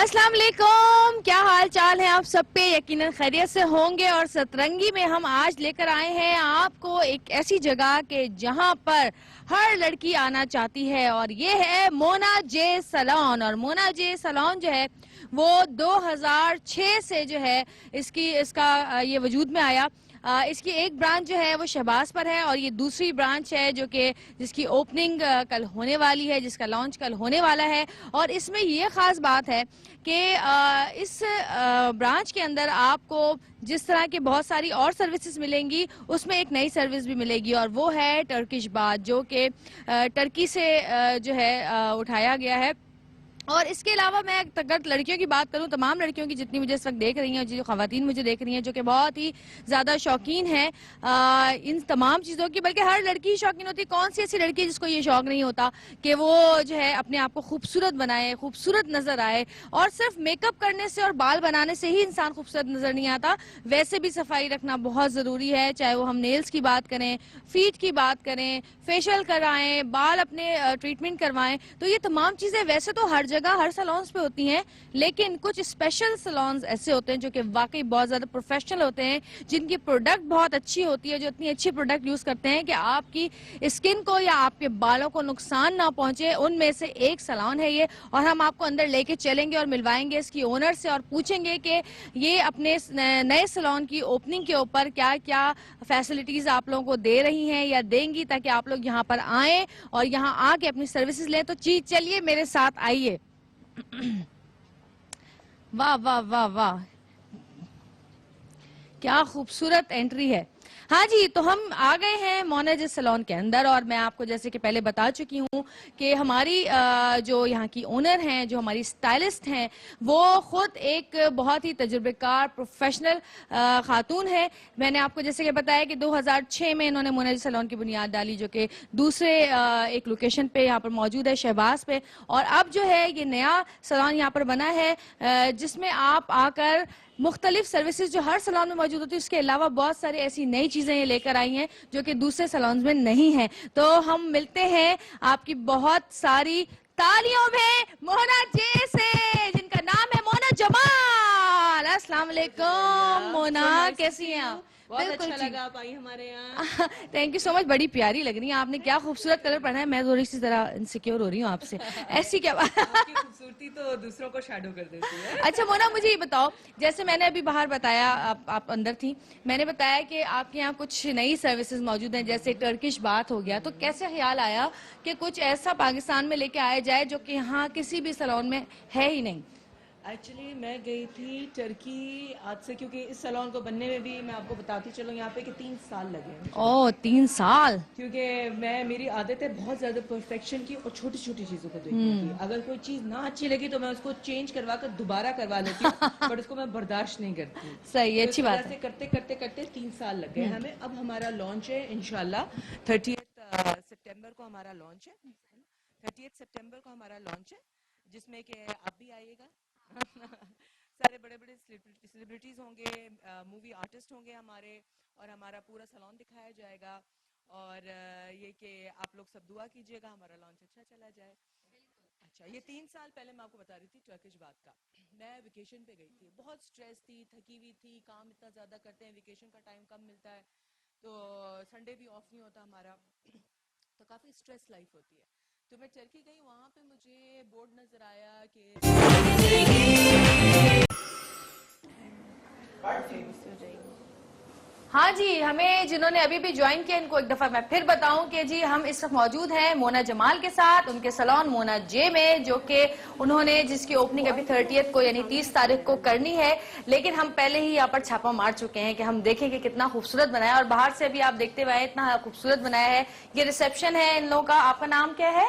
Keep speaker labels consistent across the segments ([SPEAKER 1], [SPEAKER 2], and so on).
[SPEAKER 1] अस्सलाम वालेकुम, क्या हाल चाल है आप सब पे। यकीनन खैरियत से होंगे। और सतरंगी में हम आज लेकर आए हैं आपको एक ऐसी जगह के जहां पर हर लड़की आना चाहती है, और ये है मोना जे सैलून। और मोना जे सैलून जो है वो 2006 से जो है इसका ये वजूद में आया। इसकी एक ब्रांच जो है वो शहबाज पर है, और ये दूसरी ब्रांच है जो कि जिसकी ओपनिंग कल होने वाली है, जिसका लॉन्च कल होने वाला है। और इसमें ये खास बात है कि इस ब्रांच के अंदर आपको जिस तरह की बहुत सारी और सर्विसेज मिलेंगी, उसमें एक नई सर्विस भी मिलेगी, और वो है टर्किश बाथ, जो कि टर्की से जो है उठाया गया है। और इसके अलावा मैं अगर लड़कियों की बात करूं, तमाम लड़कियों की जितनी मुझे इस वक्त देख रही हैं, जो खवातीन मुझे देख रही हैं जो कि बहुत ही ज़्यादा शौकीन है इन तमाम चीज़ों की, बल्कि हर लड़की ही शौकीन होती है। कौन सी ऐसी लड़की जिसको ये शौक नहीं होता कि वो जो है अपने आप को खूबसूरत बनाए, खूबसूरत नज़र आए। और सिर्फ मेकअप करने से और बाल बनाने से ही इंसान खूबसूरत नज़र नहीं आता, वैसे भी सफाई रखना बहुत ज़रूरी है। चाहे वो हम नेल्स की बात करें, फीट की बात करें, फेशियल कराएं, बाल अपने ट्रीटमेंट करवाएं, तो ये तमाम चीज़ें वैसे तो हर जगह हर सैलून्स पे होती हैं, लेकिन कुछ स्पेशल सैलून्स ऐसे होते हैं जो कि वाकई बहुत ज्यादा प्रोफेशनल होते हैं, जिनकी प्रोडक्ट बहुत अच्छी होती है, जो इतनी अच्छी प्रोडक्ट यूज करते हैं कि आपकी स्किन को या आपके बालों को नुकसान ना पहुंचे। उनमें से एक सैलून है ये, और हम आपको अंदर लेके चलेंगे और मिलवाएंगे इसकी ओनर से, और पूछेंगे कि ये अपने नए सैलून की ओपनिंग के ऊपर क्या क्या फैसिलिटीज आप लोगों को दे रही हैं या देंगी, ताकि आप लोग यहाँ पर आए और यहाँ आके अपनी सर्विसेज लें। तो चलिए मेरे साथ आइए। वाह वाह वाह वाह, क्या खूबसूरत एंट्री है। हाँ जी, तो हम आ गए हैं मोना जे सैलून के अंदर, और मैं आपको जैसे कि पहले बता चुकी हूँ कि हमारी जो यहाँ की ओनर हैं, जो हमारी स्टाइलिस्ट हैं, वो खुद एक बहुत ही तजुर्बेकार प्रोफेशनल खातून है। मैंने आपको जैसे कि बताया कि 2006 में इन्होंने मोना जे सैलून की बुनियाद डाली, जो कि दूसरे एक लोकेशन पे यहाँ पर मौजूद है, शहबाज पे। और अब जो है ये नया सैलून यहाँ पर बना है, जिसमें आप आकर मुख्तलिफ सर्विसेज जो हर सैलून में मौजूद होती है, उसके अलावा बहुत सारी ऐसी नई चीजें ये लेकर आई हैं जो कि दूसरे सैलून में नहीं है। तो हम मिलते हैं आपकी बहुत सारी तालियों में मोना जे से, जिनका नाम है मोना जमाल। अस्सलाम वालेकुम मोना, कैसी हैं आप?
[SPEAKER 2] बहुत अच्छा लगा आप आई हमारे यहाँ।
[SPEAKER 1] थैंक यू सो मच, बड़ी प्यारी लग रही हैं आपने, क्या खूबसूरत कलर पहना है। मैं थोड़ी सी तरह इनसिक्योर हो रही हूँ आपसे, ऐसी क्या बात।
[SPEAKER 2] आपकी खूबसूरती तो दूसरों को शैडो कर देती है।
[SPEAKER 1] अच्छा मोना, मुझे ये बताओ, जैसे मैंने अभी बाहर बताया, आप अंदर थी, मैंने बताया कि आपके यहाँ कुछ नई सर्विसेज मौजूद हैं, जैसे टर्किश बाथ हो गया, तो कैसे ख्याल आया कि कुछ ऐसा पाकिस्तान में लेके आया जाए जो कि यहाँ किसी भी सैलून में है ही नहीं?
[SPEAKER 2] एक्चुअली मैं गई थी टर्की आज से, क्योंकि इस सैलून को बनने में भी मैं आपको बताती चलूँ यहाँ पे कि 3 साल लगे।
[SPEAKER 1] ओह, 3 साल।
[SPEAKER 2] क्योंकि मेरी आदत है बहुत ज्यादा परफेक्शन की और छोटी छोटी चीजों को देखने की। अगर कोई चीज ना अच्छी लगी तो मैं उसको चेंज करवा कर दोबारा करवा लेती हूँ, बट उसको मैं बर्दाश्त नहीं करती।
[SPEAKER 1] सही है, अच्छी
[SPEAKER 2] तो
[SPEAKER 1] बात है।
[SPEAKER 2] करते करते करते 3 साल लग गए हमें। अब हमारा लॉन्च है इंशाल्लाह 30 सितंबर को हमारा लॉन्च है। 30 सितंबर को हमारा लॉन्च है, जिसमें कि आप भी आइएगा। सारे बड़े बड़े सेलिब्रिटीज होंगे, मूवी आर्टिस्ट होंगे हमारे, और हमारा पूरा सैलून दिखाया जाएगा। और ये कि आप लोग सब दुआ कीजिएगा हमारा लॉन्च अच्छा चला जाए। अच्छा, ये 3 साल पहले मैं आपको बता रही थी टर्किश बात का। मैं वेकेशन पे गई थी, बहुत स्ट्रेस थी, थकी हुई थी, काम इतना ज्यादा करते हैं, वेकेशन का टाइम कम मिलता है, तो संडे भी ऑफ नहीं होता हमारा, तो काफी स्ट्रेस लाइफ होती है। तो मैं टर्की गई, वहाँ पे मुझे बोर्ड नजर आया कि
[SPEAKER 1] हाँ जी, हमें जिन्होंने अभी भी ज्वाइन किया, इनको एक दफा मैं फिर बताऊं कि जी हम इस वक्त मौजूद हैं मोना जमाल के साथ, उनके सैलून मोना जे में, जो कि उन्होंने जिसकी ओपनिंग अभी 30 को यानी 30 तारीख को करनी है। लेकिन हम पहले ही यहाँ पर छापा मार चुके हैं कि हम देखें कि कितना खूबसूरत बनाया है, और बाहर से भी आप देखते हुए इतना खूबसूरत बनाया है। ये रिसेप्शन है इन लोगों का। आपका नाम क्या है?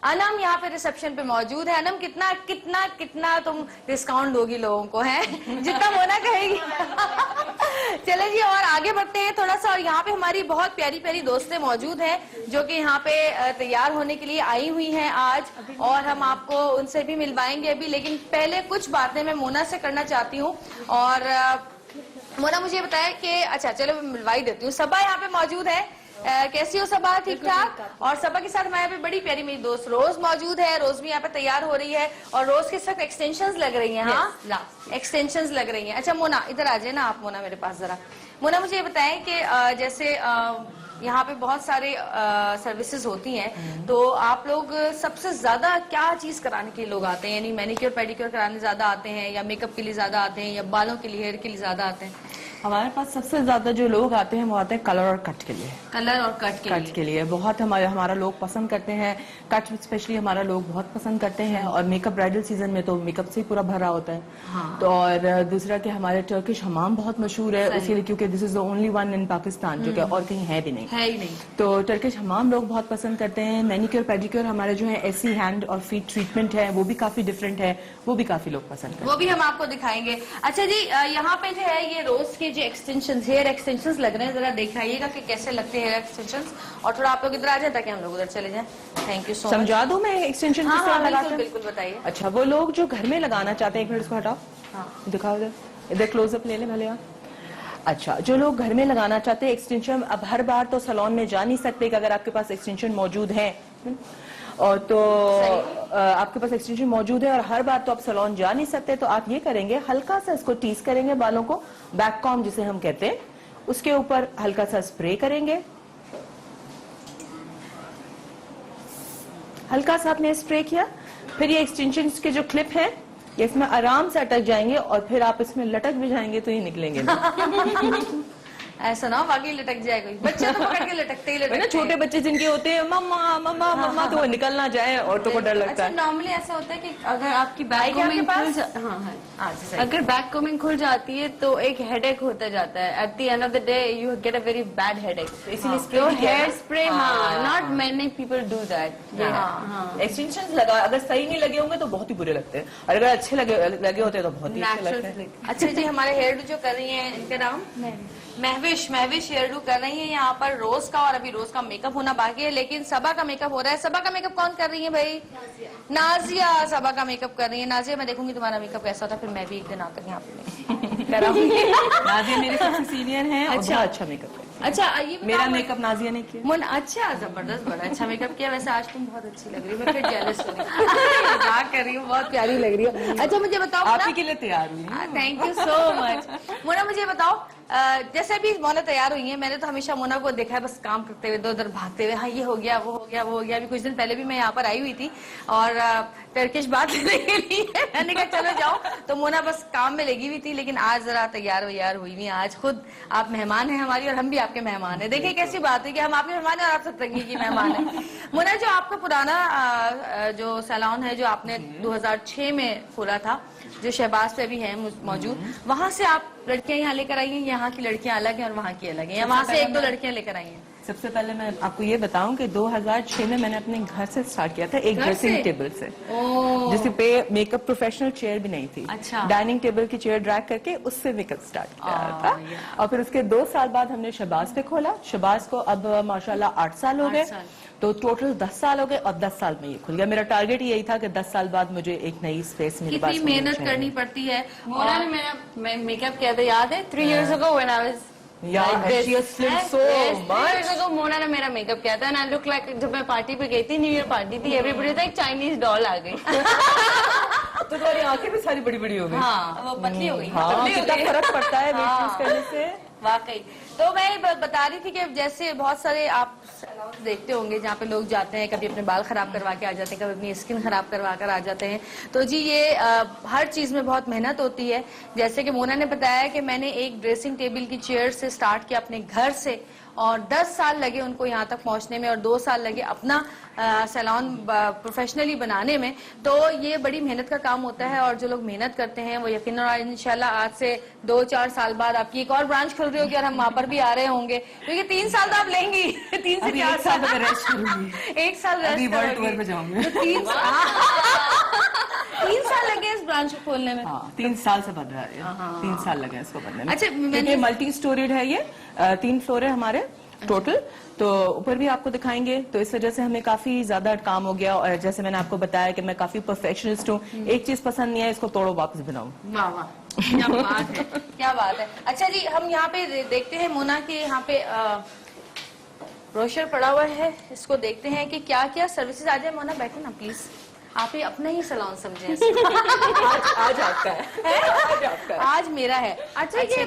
[SPEAKER 1] अनम यहाँ पे रिसेप्शन पे मौजूद है। अनम, कितना कितना कितना तुम डिस्काउंट दोगी लोगों को, है जितना मोना कहेगी। चले जी, और आगे बढ़ते हैं थोड़ा सा। और यहाँ पे हमारी बहुत प्यारी प्यारी दोस्तें मौजूद हैं जो कि यहाँ पे तैयार होने के लिए आई हुई हैं आज, और हम आपको उनसे भी मिलवाएंगे अभी। लेकिन पहले कुछ बातें मैं मोना से करना चाहती हूँ। और मोना, मुझे बताया कि अच्छा चलो मैं मिलवा ही देती हूँ। सबा यहाँ पे मौजूद है। कैसी हो सबा? ठीक ठाक। और सबा के साथ हमारे यहाँ पे बड़ी प्यारी मेरी दोस्त रोज मौजूद है। रोज भी यहाँ पे तैयार हो रही है और रोज के साथ एक्सटेंशंस लग रही हैं। हाँ, एक्सटेंशंस लग रही हैं। अच्छा मोना, इधर आ जाए ना आप मोना मेरे पास जरा। मोना मुझे ये बताएं कि जैसे यहाँ पे बहुत सारे सर्विसेज होती हैं, तो आप लोग सबसे ज्यादा क्या चीज कराने के लिए लोग आते हैं? यानी मैनिक्योर पेडिक्योर कराने ज्यादा आते हैं, या मेकअप के लिए ज्यादा आते हैं, या बालों के लिए, हेयर के लिए ज्यादा आते हैं?
[SPEAKER 2] हमारे पास सबसे ज्यादा जो लोग आते हैं वो आते हैं कलर और कट के लिए।
[SPEAKER 1] कलर और कट के लिए
[SPEAKER 2] बहुत हमारा लोग पसंद करते हैं। कट स्पेशली हमारा लोग बहुत पसंद करते हैं। और मेकअप ब्राइडल सीजन में तो मेकअप से ही पूरा भरा होता है।
[SPEAKER 1] हाँ।
[SPEAKER 2] तो और दूसरा कि हमारे टर्किश हमाम बहुत मशहूर है उसके लिए, क्योंकि this is the only one in Pakistan जो कि और कहीं है भी नहीं।
[SPEAKER 1] है ही नहीं।
[SPEAKER 2] तो टर्किश हमाम लोग बहुत पसंद करते हैं। मैनिक्योर पेडिक्योर हमारे जो है ऐसी हैंड और फीट ट्रीटमेंट है वो भी काफी डिफरेंट है, वो भी काफी लोग पसंद करते हैं।
[SPEAKER 1] वो भी हम आपको दिखाएंगे। अच्छा जी, यहाँ पे जो है ये रोज के जो एक्सटेंशन हेयर एक्सटेंशंस लग रहे हैं, जरा दिखाइएगा कि कैसे लगते हैं हेयर एक्सटेंशंस। और थोड़ा आप लोग इधर आ जाए ताकि हम लोग उधर चले जाएं। Thank you so much.
[SPEAKER 2] समझा दूं मैं एक्सटेंशन
[SPEAKER 1] हाँ,
[SPEAKER 2] किस तरह
[SPEAKER 1] हाँ,
[SPEAKER 2] लगाते हैं?
[SPEAKER 1] बिल्कुल बताइए।
[SPEAKER 2] अच्छा, वो लोग जो घर में लगाना चाहते हैं, एक मिनट इसको हटाओ।
[SPEAKER 1] हाँ।
[SPEAKER 2] दिखाओ इधर, इधर क्लोजअप ले ले भले आप। अच्छा, जो लोग घर में लगाना चाहते हैं एक्सटेंशन, अब हर बार तो सैलून में जा नहीं सकते कि अगर आपके पास एक्सटेंशन मौजूद है और तो आपके पास एक्सटेंशन मौजूद है और हर बार तो आप सैलून जा नहीं सकते, तो आप ये करेंगे, हल्का सा इसको टीज करेंगे बालों को, बैक कॉम्ब जिसे हम कहते हैं, उसके ऊपर हल्का सा स्प्रे करेंगे। हल्का सा आपने स्प्रे किया, फिर ये एक्सटेंशन के जो क्लिप है ये इसमें आराम से अटक जाएंगे और फिर आप इसमें लटक भी जाएंगे तो ये निकलेंगे नहीं।
[SPEAKER 1] ऐसा ना बाकी लटक जाए कोई बच्चे तो पकड़ के लटकते ही लटकते हैं।
[SPEAKER 2] छोटे बच्चे जिनके होते हैं मम्मा मम्मा मम्मा, तो वो निकल ना जाए, औरतों को डर लगता है।
[SPEAKER 3] नॉर्मली ऐसा होता है कि अगर आपकी बैक
[SPEAKER 1] आपके
[SPEAKER 3] कोमिंग
[SPEAKER 1] पास?
[SPEAKER 3] हाँ है,
[SPEAKER 1] जी,
[SPEAKER 3] अगर बैक कोमिंग खुल जाती है तो एक हेडेक होता जाता है। At the end of the day you get a very bad headache,
[SPEAKER 2] इसीलिए
[SPEAKER 3] तो हेयर स्प्रे, हाँ, not many people do that.
[SPEAKER 2] Extension लगा अगर सही नहीं लगे होंगे तो बहुत ही बुरे लगते हैं, और अगर अच्छे लगे होते हैं तो बहुत ही अच्छे लगते हैं।
[SPEAKER 1] अच्छा जी, हमारे हेयर जो कर रही हैं इनका नाम महविश हेयर डू कर रही है यहाँ पर रोज का, और अभी रोज का मेकअप होना बाकी है, लेकिन सबा का मेकअप हो रहा है। सबा का मेकअप कौन कर रही है भाई? नाजिया सबा का मेकअप कर रही है। नाजिया, मैं देखूंगी तुम्हारा मेकअप कैसा था, फिर मैं भी एक दिन आकर यहाँ पे कराऊंगी।
[SPEAKER 2] नाजिया मेरे सबसे सीनियर है।
[SPEAKER 1] अच्छा,
[SPEAKER 2] अच्छा मेकअप है।
[SPEAKER 1] अच्छा, ये
[SPEAKER 2] मेरा मेकअप नाजिया ने किया।
[SPEAKER 1] मुन अच्छा, जबरदस्त, बड़ा अच्छा मेकअप किया। वैसे आज तुम बहुत अच्छी लग रही हो, मैं फिर जेलस हो रही हूँ। मजाक कर रही हूँ, बहुत प्यारी लग रही हो। अच्छा मुझे बताओ,
[SPEAKER 2] आप ही के लिए तैयार हुई।
[SPEAKER 1] Thank you so much. Mona मुझे बताओ, जैसे भी मोना तैयार हुई है, मैंने तो हमेशा मोना को देखा है बस काम करते हुए, इधर उधर भागते हुए, हाँ ये हो गया वो हो गया वो हो गया। अभी कुछ दिन पहले भी मैं यहाँ पर आई हुई थी और टर्किश बात करने के लिए मैंने कहा चलो जाओ, तो मोना बस काम में लगी हुई थी। लेकिन आज जरा तैयार हुई हुई। आज खुद आप मेहमान हैं हमारी और हम भी आपके मेहमान हैं। देखिए कैसी बात है कि हम आपके मेहमान हैं और आप सतरंगी की मेहमान हैं। मोना, जो आपका पुराना जो सैलून है जो आपने 2006 में खोला था, जो शहबाज पे भी है मौजूद, वहाँ से आप लड़कियां यहाँ लेकर आई हैं? यहाँ की लड़कियां अलग हैं और वहाँ की अलग हैं, या वहाँ से एक दो लड़कियां लेकर आई हैं?
[SPEAKER 2] सबसे पहले मैं आपको ये बताऊं कि 2006 में मैंने अपने घर से स्टार्ट किया था, एक ड्रेसिंग टेबल से, जिस पे मेकअप प्रोफेशनल चेयर भी नहीं थी।
[SPEAKER 1] अच्छा।
[SPEAKER 2] डाइनिंग टेबल की चेयर ड्रैग करके उससे मेकअप स्टार्ट किया था। और फिर उसके 2 साल बाद हमने शहबाज पे खोला। शहबाज को अब माशाल्लाह 8 साल हो गए, तो टोटल 10 साल हो गए और 10 साल में ये खुल गया। मेरा टारगेट यही था कि 10 साल बाद मुझे एक नई स्पेस मेरे पास
[SPEAKER 1] कितनी मेहनत करनी पड़ती है।
[SPEAKER 3] मोना ने मेरा मेकअप किया था, याद है 3 years ago when I was
[SPEAKER 2] she has slimmed so much.
[SPEAKER 3] Mona ने मेरा मेकअप किया था, and I look like, जब मैं पार्टी पे गई थी, न्यू ईयर पार्टी थी, एवरीबॉडी था, एक चाइनीज डॉल आ गई।
[SPEAKER 2] तो तुम्हारी आंखें भी सारी बड़ी बड़ी हो गई।
[SPEAKER 1] हाँ, वो पतली हो गई।
[SPEAKER 2] हाँ, कितना फर्क पड़ता है वेट लूज करने से,
[SPEAKER 1] वाकई। तो मैं बता रही थी कि जैसे बहुत सारे आप देखते होंगे जहाँ पे लोग जाते हैं, कभी अपने बाल खराब करवा के आ जाते हैं, कभी अपनी स्किन खराब करवा कर आ जाते हैं। तो जी ये हर चीज में बहुत मेहनत होती है। जैसे कि मोना ने बताया कि मैंने एक ड्रेसिंग टेबल की चेयर से स्टार्ट किया अपने घर से, और 10 साल लगे उनको यहाँ तक पहुँचने में, और 2 साल लगे अपना सैलून प्रोफेशनली बनाने में। तो ये बड़ी मेहनत का काम होता है, और जो लोग मेहनत करते हैं वो यकीनन इंशाल्लाह आज से 2-4 साल बाद आपकी एक और ब्रांच खुल रही होगी और हम वहाँ पर भी आ रहे होंगे, क्योंकि 3 साल तो आप लेंगी। 3 से 4 साल रेस्ट करूंगी, 1 साल रेस्ट करूंगी, 3 साल लगे इस ब्रांच को खोलने में।
[SPEAKER 2] 3 साल से बन रहा है। 3 साल लगे इसको बनने में।
[SPEAKER 1] अच्छा,
[SPEAKER 2] क्योंकि मल्टी स्टोरीड है ये, 3 फ्लोर है हमारे टोटल, तो ऊपर भी आपको दिखाएंगे। तो इस वजह से हमें काफी ज्यादा काम हो गया, और जैसे मैंने आपको बताया कि मैं काफी परफेक्शनिस्ट हूँ, एक चीज पसंद नहीं है इसको तोड़ो वापस बनाओ।
[SPEAKER 1] वाह वाह, क्या बात है, क्या बात है। अच्छा जी, हम यहाँ पे देखते हैं मोना के यहाँ पे ब्रोशर पड़ा हुआ है, इसको देखते हैं कि क्या क्या सर्विसेज। आ जाए मोना, बैठे ना प्लीज, आप ही अपना ही सैलून समझे।
[SPEAKER 2] आज आपका है, आज आपका है।
[SPEAKER 1] आज मेरा है।
[SPEAKER 3] अच्छा ये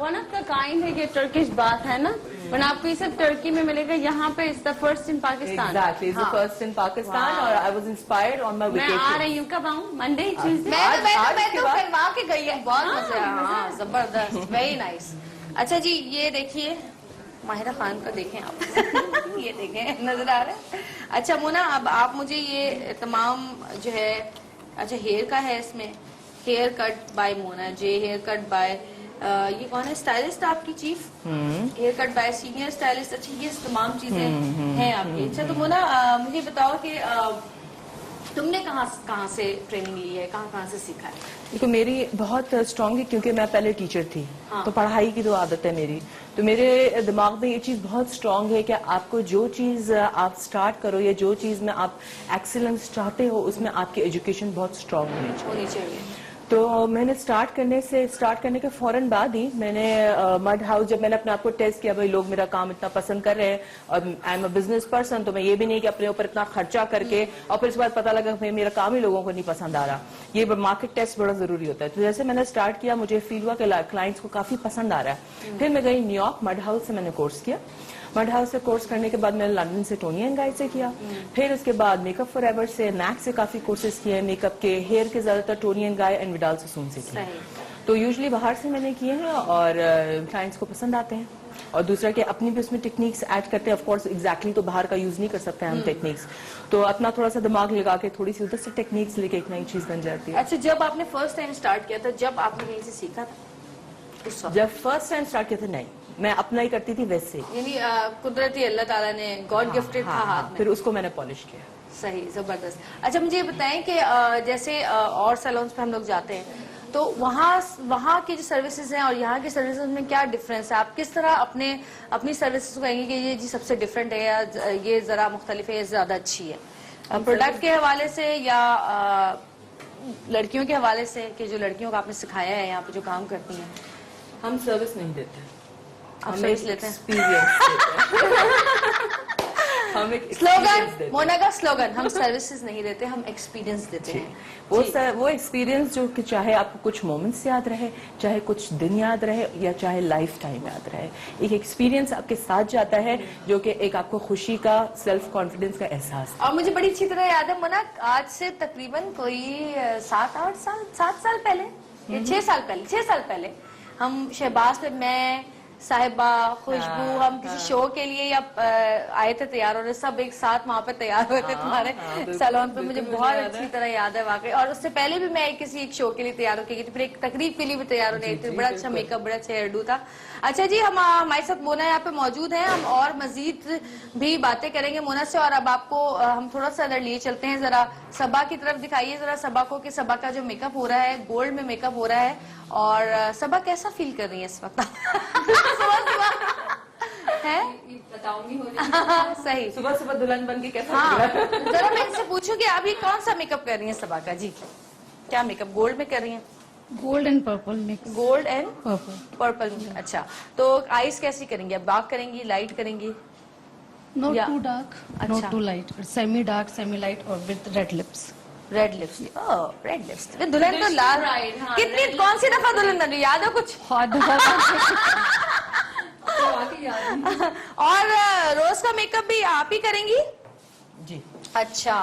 [SPEAKER 3] वन ऑफ द काइंड है, ये टर्किश बात है ना, पर आपको ये सब टर्की में मिलेगा, यहाँ पे is the first in Pakistan.
[SPEAKER 2] Exactly, it's the first in Pakistan और I was inspired on my
[SPEAKER 3] मैं आ
[SPEAKER 2] vacation.
[SPEAKER 3] रही हूँ, कब आऊँ? Monday, Tuesday?
[SPEAKER 1] मैं तो करवा के गई है, बहुत मजा आया। हाँ, जबरदस्त, वेरी नाइस। अच्छा जी, ये देखिए माहिरा खान को देखें आप। ये देखें, नजर आ रहा है। अच्छा मोना, अब आप मुझे ये तमाम जो है, अच्छा हेयर का है इसमें, hair cut by Mona J, hair cut by ये कौन है स्टाइलिस्ट आपकी? Chief hair cut by senior stylist. अच्छा ये तमाम चीजें हैं आपकी। अच्छा तो मोना मुझे बताओ कि तुमने कहाँ से ट्रेनिंग ली है, कहाँ से सीखा है?
[SPEAKER 2] देखो मेरी बहुत स्ट्रांग है क्योंकि मैं पहले टीचर थी।
[SPEAKER 1] हाँ।
[SPEAKER 2] तो पढ़ाई की तो आदत है मेरी, तो मेरे दिमाग में ये चीज बहुत स्ट्रांग है कि आपको जो चीज आप स्टार्ट करो या जो चीज में आप एक्सीलेंस चाहते हो उसमें आपकी एजुकेशन बहुत स्ट्रांग होनी चाहिए। तो मैंने स्टार्ट करने के फौरन बाद ही मैंने मड हाउस, जब मैंने अपने आप को टेस्ट किया, भाई लोग मेरा काम इतना पसंद कर रहे हैं और I am a business person, तो मैं ये भी नहीं कि अपने ऊपर इतना खर्चा करके और फिर उसके बाद पता लगा भाई मेरा काम ही लोगों को नहीं पसंद आ रहा। ये मार्केट टेस्ट बड़ा जरूरी होता है। तो जैसे मैंने स्टार्ट किया, मुझे फील हुआ कि क्लाइंट्स को काफी पसंद आ रहा है। फिर मैं गई न्यूयॉर्क, मड हाउस से मैंने कोर्स किया। मड हाउस से कोर्स करने के बाद मैंने लंदन से टोनी एंड गाई से किया। फिर उसके बाद मेकअप फॉरएवर से, मैक से काफी कोर्सेज किए मेकअप के, हेयर के ज्यादातर टोनी एंड गाई एंड विडाल ससून से किए। तो यूजुअली बाहर से मैंने किए हैं और क्लाइंट्स को पसंद आते हैं। और दूसरा कि अपनी भी उसमें टेक्निक्स ऐड करते हैं। ऑफ कोर्स एग्जैक्टली तो बाहर का यूज नहीं कर सकते हैं हम टेक्निक्स, तो अपना थोड़ा सा दिमाग लगा के थोड़ी सी उधर से टेक्निक्स लेके एक नई चीज बन जाती है।
[SPEAKER 1] अच्छा, जब आपने फर्स्ट टाइम स्टार्ट किया था, जब आपने कहीं से सीखा था उस वक्त?
[SPEAKER 2] जब फर्स्ट टाइम स्टार्ट किया था नहीं, मैं अपना ही करती थी वैसे।
[SPEAKER 1] यानी कुदरती अल्लाह ताला ने गॉड गिफ्टेड था हाथ में।
[SPEAKER 2] फिर उसको मैंने पॉलिश किया।
[SPEAKER 1] सही, जबरदस्त। अच्छा मुझे ये बताएं कि जैसे और सैलून्स पे हम लोग जाते हैं तो वहाँ की जो सर्विसेज हैं और यहाँ की सर्विसेज में क्या डिफरेंस है? आप किस तरह अपनी सर्विसेज को कहेंगे कि ये जी सबसे डिफरेंट है या ये जरा मुख्तलिफ है या ज्यादा अच्छी है? प्रोडक्ट के हवाले से या लड़कियों के हवाले से, कि जो लड़कियों को आपने सिखाया है यहाँ पे जो काम करती हैं?
[SPEAKER 2] हम सर्विस नहीं देते,
[SPEAKER 1] आप सर्विस लेते हैं?
[SPEAKER 2] एक्सपीरियंस हम एक
[SPEAKER 1] स्लोगन, मोना का स्लोगन, हम सर्विसेज नहीं देते, हम एक्सपीरियंस देते हैं।
[SPEAKER 2] वो एक्सपीरियंस जो कि चाहे आपको कुछ मोमेंट्स याद रहे, चाहे कुछ दिन याद रहे या चाहे लाइफ टाइम याद रहे, एक एक्सपीरियंस आपके साथ जाता है जो कि एक आपको खुशी का, सेल्फ कॉन्फिडेंस का एहसास।
[SPEAKER 1] और मुझे बड़ी अच्छी तरह याद है मोना, आज से तकरीबन कोई 7 साल पहले या 6 साल पहले हम शहबाज पे, मैं, साहिबा, खुशबू, हम किसी शो के लिए या आए थे तैयार होने, सब एक साथ वहाँ पे तैयार हुए थे तुम्हारे सैलून पे। मुझे बहुत अच्छी तरह याद है वाकई। और उससे पहले भी मैं किसी एक शो के लिए तैयार होके गई थी, फिर एक तकरीब के लिए भी तैयार होने गई थी। बड़ा अच्छा मेकअप, बड़ा अच्छा हेयर डू था। अच्छा जी, हम हमारे साथ मोना यहाँ पे मौजूद है, हम और मजीद भी बातें करेंगे मोना से। और अब आपको हम थोड़ा सा अंदर लिए चलते हैं, जरा सबा की तरफ दिखाइए जरा सबा को, कि सबा का जो मेकअप हो रहा है, गोल्ड में मेकअप हो रहा है। और सबा कैसा फील कर रही है इस वक्त? है
[SPEAKER 3] बताऊंगी
[SPEAKER 1] सही,
[SPEAKER 2] सुबह सुबह दुल्हन बन के कैसा?
[SPEAKER 1] हाँ जरा मैं इनसे पूछूं कि अभी कौन सा मेकअप कर रही है सबा का? जी क्या मेकअप? गोल्ड में कर रही है?
[SPEAKER 4] Gold and purple mix.
[SPEAKER 1] Gold and
[SPEAKER 4] purple
[SPEAKER 1] purple. अच्छा, तो आईज कैसी करेंगी? अब डार्क करेंगी, लाइट करेंगी?
[SPEAKER 4] नॉट
[SPEAKER 1] या-
[SPEAKER 4] टू डार्क,
[SPEAKER 1] अच्छा।
[SPEAKER 4] Not too light, semi dark, semi light और with red lips.
[SPEAKER 1] Red lipstick. Red lipstick दुल्हन तो लाल।
[SPEAKER 3] हाँ,
[SPEAKER 1] कितनी कौन सी दफा दुल्हन बन रही, याद है कुछ? और रोज का मेकअप भी आप ही करेंगी?
[SPEAKER 2] जी।
[SPEAKER 1] अच्छा,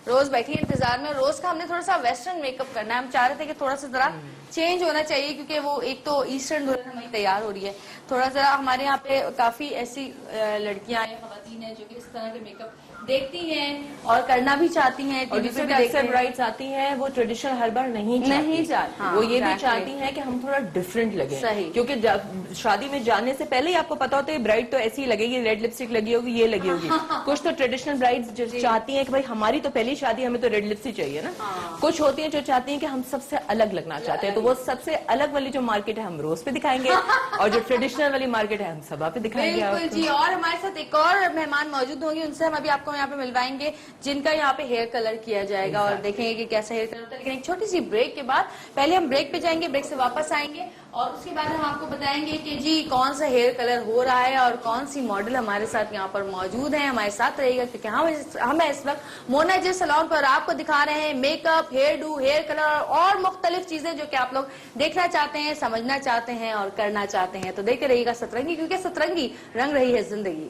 [SPEAKER 1] रोज बैठी इंतजार में। रोज का हमने थोड़ा सा वेस्टर्न मेकअप करना है, हम चाह रहे थे कि थोड़ा सा जरा चेंज होना चाहिए, क्योंकि वो एक तो ईस्टर्न दुल्हन हमारी तैयार हो रही है, थोड़ा जरा हमारे यहाँ पे काफी ऐसी लड़कियां हैं, खवातीन हैं जो कि इस तरह के मेकअप देखती हैं और करना भी चाहती हैं।
[SPEAKER 2] और
[SPEAKER 1] टीवी पे
[SPEAKER 2] जिससे
[SPEAKER 1] भी
[SPEAKER 2] अक्सर
[SPEAKER 1] देखते हैं।
[SPEAKER 2] ब्राइड्स आती हैं वो ट्रेडिशनल हर बार नहीं चाहती।
[SPEAKER 1] हाँ,
[SPEAKER 2] वो ये भी
[SPEAKER 1] exactly।
[SPEAKER 2] चाहती हैं कि हम थोड़ा डिफरेंट लगे।
[SPEAKER 1] सही।
[SPEAKER 2] क्योंकि शादी में जाने से पहले ही आपको पता होता है ब्राइड तो ऐसी लगेगी, रेड लिपस्टिक लगी होगी, ये लगी होगी। कुछ तो ट्रेडिशनल ब्राइड्स चाहती हैं कि भाई हमारी तो पहली शादी, हमें तो रेड लिपस्टिक चाहिए ना। कुछ होती हैं जो चाहती हैं कि हम सबसे अलग लगना चाहते हैं, तो वो सबसे अलग वाली जो मार्केट है हम रोज पे दिखाएंगे और जो ट्रेडिशनल वाली मार्केट है हम सबा पे दिखाएंगे।
[SPEAKER 1] बिल्कुल जी। और हमारे साथ एक और मेहमान मौजूद होंगे, उनसे हम अभी आपको यहाँ पे मिलवाएंगे जिनका यहाँ पे हेयर कलर किया जाएगा और देखेंगे कि कैसा हेयर कलर होता है। लेकिन एक छोटी सी ब्रेक के बाद, पहले हम ब्रेक पे जाएंगे, ब्रेक से वापस आएंगे और उसके बाद हम आपको बताएंगे कि जी कौन सा हेयर कलर हो रहा है और कौन सी मॉडल हमारे साथ यहाँ पर मौजूद है, हमारे साथ रहेगा, क्योंकि हम इस वक्त मोना जे सैलून पर आपको दिखा रहे हैं makeup, hairdo, hair colour और मुख्तलिफ चीजें जो कि आप लोग देखना चाहते हैं, समझना चाहते हैं और करना चाहते हैं। तो देखते रहिएगा सतरंगी, क्योंकि सतरंगी रंग रही है जिंदगी।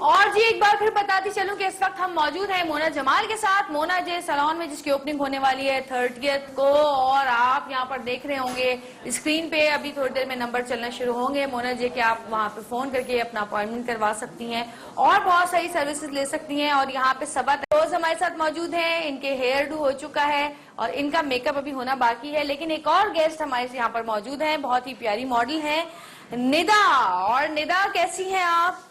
[SPEAKER 1] और जी एक बार फिर बताती चलूं कि इस वक्त हम मौजूद हैं मोना जमाल के साथ, मोना जे सैलून में, जिसकी ओपनिंग होने वाली है 30th को। और आप यहां पर देख रहे होंगे स्क्रीन पे अभी थोड़ी देर में नंबर चलना शुरू होंगे मोना जे के, आप वहां पे फोन करके अपना अपॉइंटमेंट करवा सकती हैं और बहुत सारी सर्विसेज ले सकती हैं। और यहाँ पे सबा रोज हमारे साथ मौजूद हैं, इनके हेयर डू हो चुका है और इनका मेकअप अभी होना बाकी है। लेकिन एक और गेस्ट हमारे यहाँ पर मौजूद है, बहुत ही प्यारी मॉडल है निदा। और निदा कैसी हैं आप?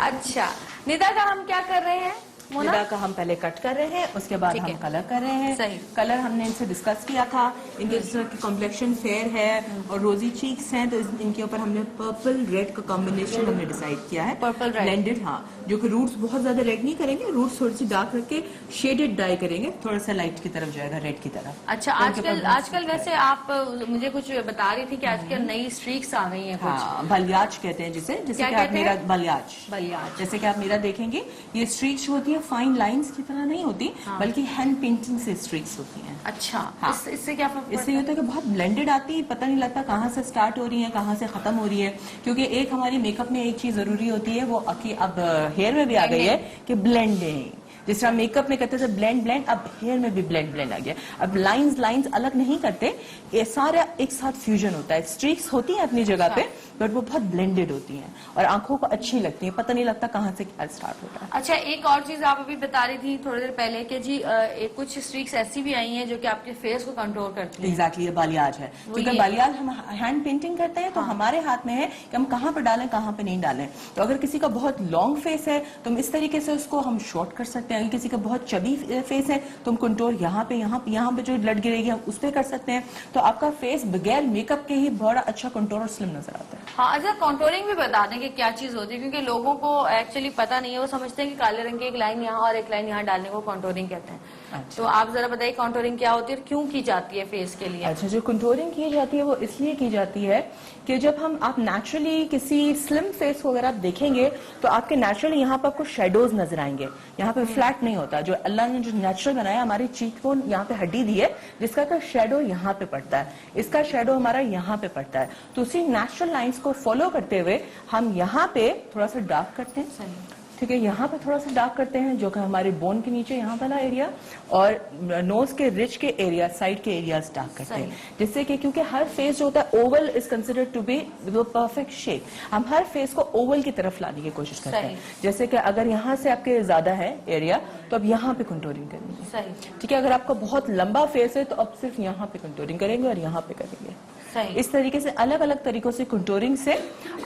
[SPEAKER 1] अच्छा, निदा का हम क्या कर रहे हैं?
[SPEAKER 2] निदा का हम पहले कट कर रहे हैं, उसके बाद हम कलर कर रहे हैं।
[SPEAKER 1] सही।
[SPEAKER 2] कलर हमने इनसे डिस्कस किया था, इनके जिस तरह की कॉम्प्लेक्शन फेयर है और रोजी चीक्स हैं, तो इनके ऊपर हमने पर्पल रेड का कॉम्बिनेशन हमने डिसाइड किया है।
[SPEAKER 1] पर्पल रेड
[SPEAKER 2] ब्लेंडेड, हाँ, जो कि रूट्स बहुत ज्यादा रेड नहीं करेंगे, रूट्स थोड़ी सी डार्क रख के शेडेड डाई करेंगे, थोड़ा सा लाइट की तरफ जाएगा, रेड की तरफ।
[SPEAKER 1] अच्छा, आजकल वैसे आप मुझे कुछ बता रही थी कि आजकल नई स्ट्रीक्स आ गई हैं कुछ।
[SPEAKER 2] हाँ, बलियाज कहते हैं जिसे, जैसे
[SPEAKER 1] क्या
[SPEAKER 2] कि आप
[SPEAKER 1] कहते
[SPEAKER 2] मेरा
[SPEAKER 1] हैं?
[SPEAKER 2] बलियाज, जैसे कि आप मेरा देखेंगे, ये स्ट्रीक्स होती है, फाइन लाइंस की तरह नहीं होती, बल्कि हैंड पेंटिंग से स्ट्रीक्स होती हैं।
[SPEAKER 1] अच्छा,
[SPEAKER 2] हाँ।
[SPEAKER 1] इससे क्या फर्क
[SPEAKER 2] इससे ये होता है कि बहुत ब्लेंडेड आती है, पता नहीं लगता कहाँ से स्टार्ट हो रही है, कहाँ से खत्म हो रही है। क्योंकि एक हमारी मेकअप में एक चीज जरूरी होती है, वो अब हेयर में भी आ गई है कि ब्लेंडिंग। जिस तरह मेकअप में कहते थे ब्लेंड, अब हेयर में भी ब्लेंड आ गया। अब लाइंस अलग नहीं करते, ये सारा एक साथ फ्यूजन होता है। स्ट्रीक्स होती हैं अपनी जगह पे, बट वो बहुत ब्लेंडेड होती हैं और आंखों को अच्छी लगती है, पता नहीं लगता कहाँ से क्या स्टार्ट होता है।
[SPEAKER 1] अच्छा, एक और चीज आप अभी बता रही थी थोड़ी देर पहले कि जी कुछ स्ट्रीक्स ऐसी भी आई हैं जो कि आपके फेस को कंट्रोल करती हैं।
[SPEAKER 2] एग्जैक्टली, ये बालियाज है, क्योंकि बालियाज हम हैंड पेंटिंग करते हैं, तो हमारे हाथ में है कि हम कहाँ पर डालें, कहाँ पे नहीं डालें। तो अगर किसी का बहुत लॉन्ग फेस है तो हम इस तरीके से उसको हम शॉर्ट कर सकते हैं। अगर किसी का बहुत चबी फेस है तो हम कंटूर यहाँ पे जो ब्लड गिरेगी हम उस पर कर सकते हैं। तो आपका फेस बगैर मेकअप के ही बड़ा अच्छा कंटूर और स्लिम नजर आता है।
[SPEAKER 1] हाँ, अच्छा, कॉन्टोरिंग भी बता दें कि क्या चीज होती है, क्योंकि लोगों को एक्चुअली पता नहीं है, वो समझते हैं कि काले रंग की एक लाइन यहाँ और एक लाइन यहाँ डालने को कॉन्टोरिंग कहते हैं।
[SPEAKER 2] अच्छा।
[SPEAKER 1] तो आप जरा बताइए कॉन्टोरिंग क्या होती है और क्यों की जाती है फेस के लिए?
[SPEAKER 2] अच्छा, जो कंटूरिंग की जाती है वो इसलिए की जाती है कि जब आप नेचुरली किसी स्लिम फेस को अगर आप देखेंगे तो आपके नेचुरली यहाँ पर आपको शेडोज नजर आएंगे, यहाँ पे फ्लैट नहीं होता। जो अल्लाह ने जो नेचुरल बनाया, हमारी चीक को यहाँ पे हड्डी दी है जिसका का शेडो यहाँ पे पड़ता है, इसका शेडो हमारा यहाँ पे पड़ता है। तो उसी नेचुरल लाइंस को फॉलो करते हुए हम यहाँ पे थोड़ा सा डार्क करते हैं, ठीक है, यहाँ पे थोड़ा सा डार्क करते हैं, जो कि हमारे बोन के नीचे यहाँ वाला एरिया और नोज के रिच के एरिया, साइड के एरियाज डार्क करते हैं, जिससे कि क्योंकि हर फेस जो होता है oval is considered to be the perfect shape, हम हर फेस को ओवल की तरफ लाने की कोशिश करते हैं। जैसे कि अगर यहाँ से आपके ज्यादा है एरिया तो अब यहाँ पे कंटूरिंग करेंगे, ठीक है। अगर आपका बहुत लंबा फेस है तो अब सिर्फ यहाँ पे कंटूरिंग करेंगे और यहाँ पे करेंगे। इस तरीके से अलग अलग तरीकों से कंटूरिंग से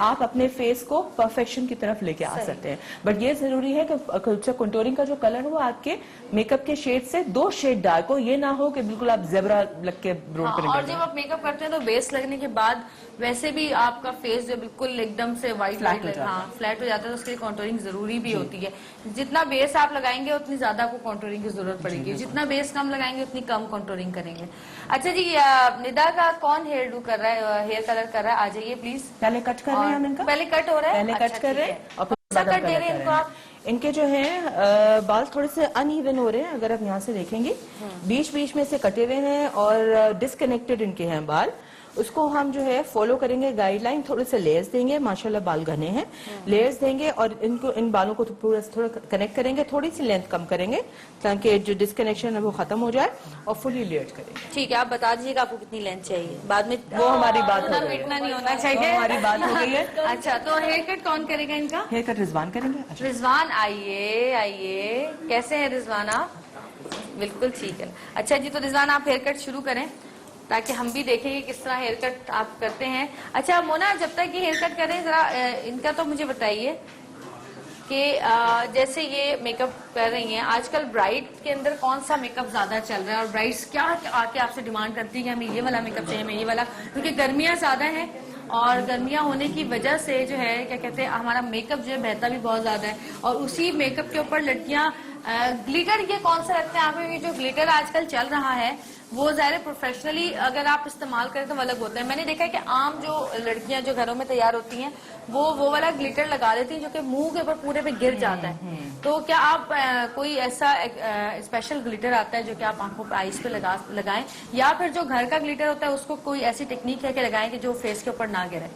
[SPEAKER 2] आप अपने फेस को परफेक्शन की तरफ लेके आ सकते हैं। बट ये जरूरी है कि कंटूरिंग का जो कलर हो आपके मेकअप के शेड से 2 शेड डार्क हो, ये ना हो कि बिल्कुल आप जेब्रा लग के रोड पर
[SPEAKER 1] और जब आप मेकअप करते हैं तो बेस लगने के बाद वैसे भी आपका फेस जो बिल्कुल एकदम से व्हाइट फ्लैट हो जाता है, तो उसके लिए कॉन्टोरिंग जरूरी भी होती है। जितना बेस आप लगाएंगे उतनी ज्यादा आपको कॉन्टोरिंग की जरूरत पड़ेगी, जितना बेस कम लगाएंगे उतनी कम कॉन्टोरिंग करेंगे। अच्छा जी, निदा का कौन हेयर डू कर रहा है, हेयर कलर कर रहा है? आ जाइए प्लीज।
[SPEAKER 2] पहले कट कर रहे हैं हम इनका,
[SPEAKER 1] पहले कट हो रहा है,
[SPEAKER 2] पहले कट कर रहे हैं और
[SPEAKER 1] फिर कट दे रहे हैं इनको आप।
[SPEAKER 2] इनके जो है बाल थोड़े से अनइवन हो रहे हैं, अगर आप यहाँ से देखेंगे बीच बीच में से कटे हुए हैं और डिसकनेक्टेड इनके हैं बाल। उसको हम जो है फॉलो करेंगे गाइडलाइन, थोड़े से लेयर्स देंगे, माशाल्लाह बाल घने हैं, लेयर्स देंगे और इन बालों को पूरा थोड़ा कनेक्ट करेंगे, थोड़ी सी लेंथ कम करेंगे ताकि जो डिस्कनेक्शन है वो खत्म हो जाए और फुली लेयर्ड करेंगे।
[SPEAKER 1] ठीक है, आप बता दीजिएगा आपको कितनी लेंथ चाहिए, बाद में
[SPEAKER 2] वो हमारी बात हो गई,
[SPEAKER 1] इतना नहीं होना चाहिए,
[SPEAKER 2] हमारी बात हो गई है।
[SPEAKER 1] अच्छा, तो हेयर कट कौन करेगा इनका?
[SPEAKER 2] हेयर कट रिजवान करेंगे।
[SPEAKER 1] रिजवान आइए, कैसे हैं रिजवान आप? बिल्कुल ठीक है। अच्छा जी, तो रिजवान आप हेयर कट शुरू करें ताकि हम भी देखें कि किस तरह हेयर कट आप करते हैं। अच्छा मोना, जब तक ये हेयर कट करें जरा इनका तो मुझे बताइए, कि जैसे ये मेकअप कर रही हैं, आजकल ब्राइड के अंदर कौन सा मेकअप ज्यादा चल रहा है और ब्राइड्स क्या आके आपसे डिमांड करती है कि हमें ये वाला मेकअप चाहिए, हमें ये वाला, क्योंकि गर्मियां ज्यादा हैं और गर्मियां होने की वजह से जो है क्या कहते हैं हमारा मेकअप जो है बहता भी बहुत ज्यादा है और उसी मेकअप के ऊपर लड़कियां ग्लिटर ये कौन सा रखते हैं आप? ये जो ग्लिटर आजकल चल रहा है वो ज़ाहिर प्रोफेशनली अगर आप इस्तेमाल करें तो अलग होता है। मैंने देखा है कि आम जो लड़कियां जो घरों में तैयार होती हैं वो वाला ग्लिटर लगा देती हैं जो कि मुंह के ऊपर पूरे पे गिर जाता है। तो क्या आप कोई ऐसा स्पेशल ग्लिटर आता है जो कि आप आंखों पे आईज पे लगाएं या फिर जो घर का ग्लिटर होता है उसको कोई ऐसी टेक्निक है कि लगाएं कि जो फेस के ऊपर ना गिरे?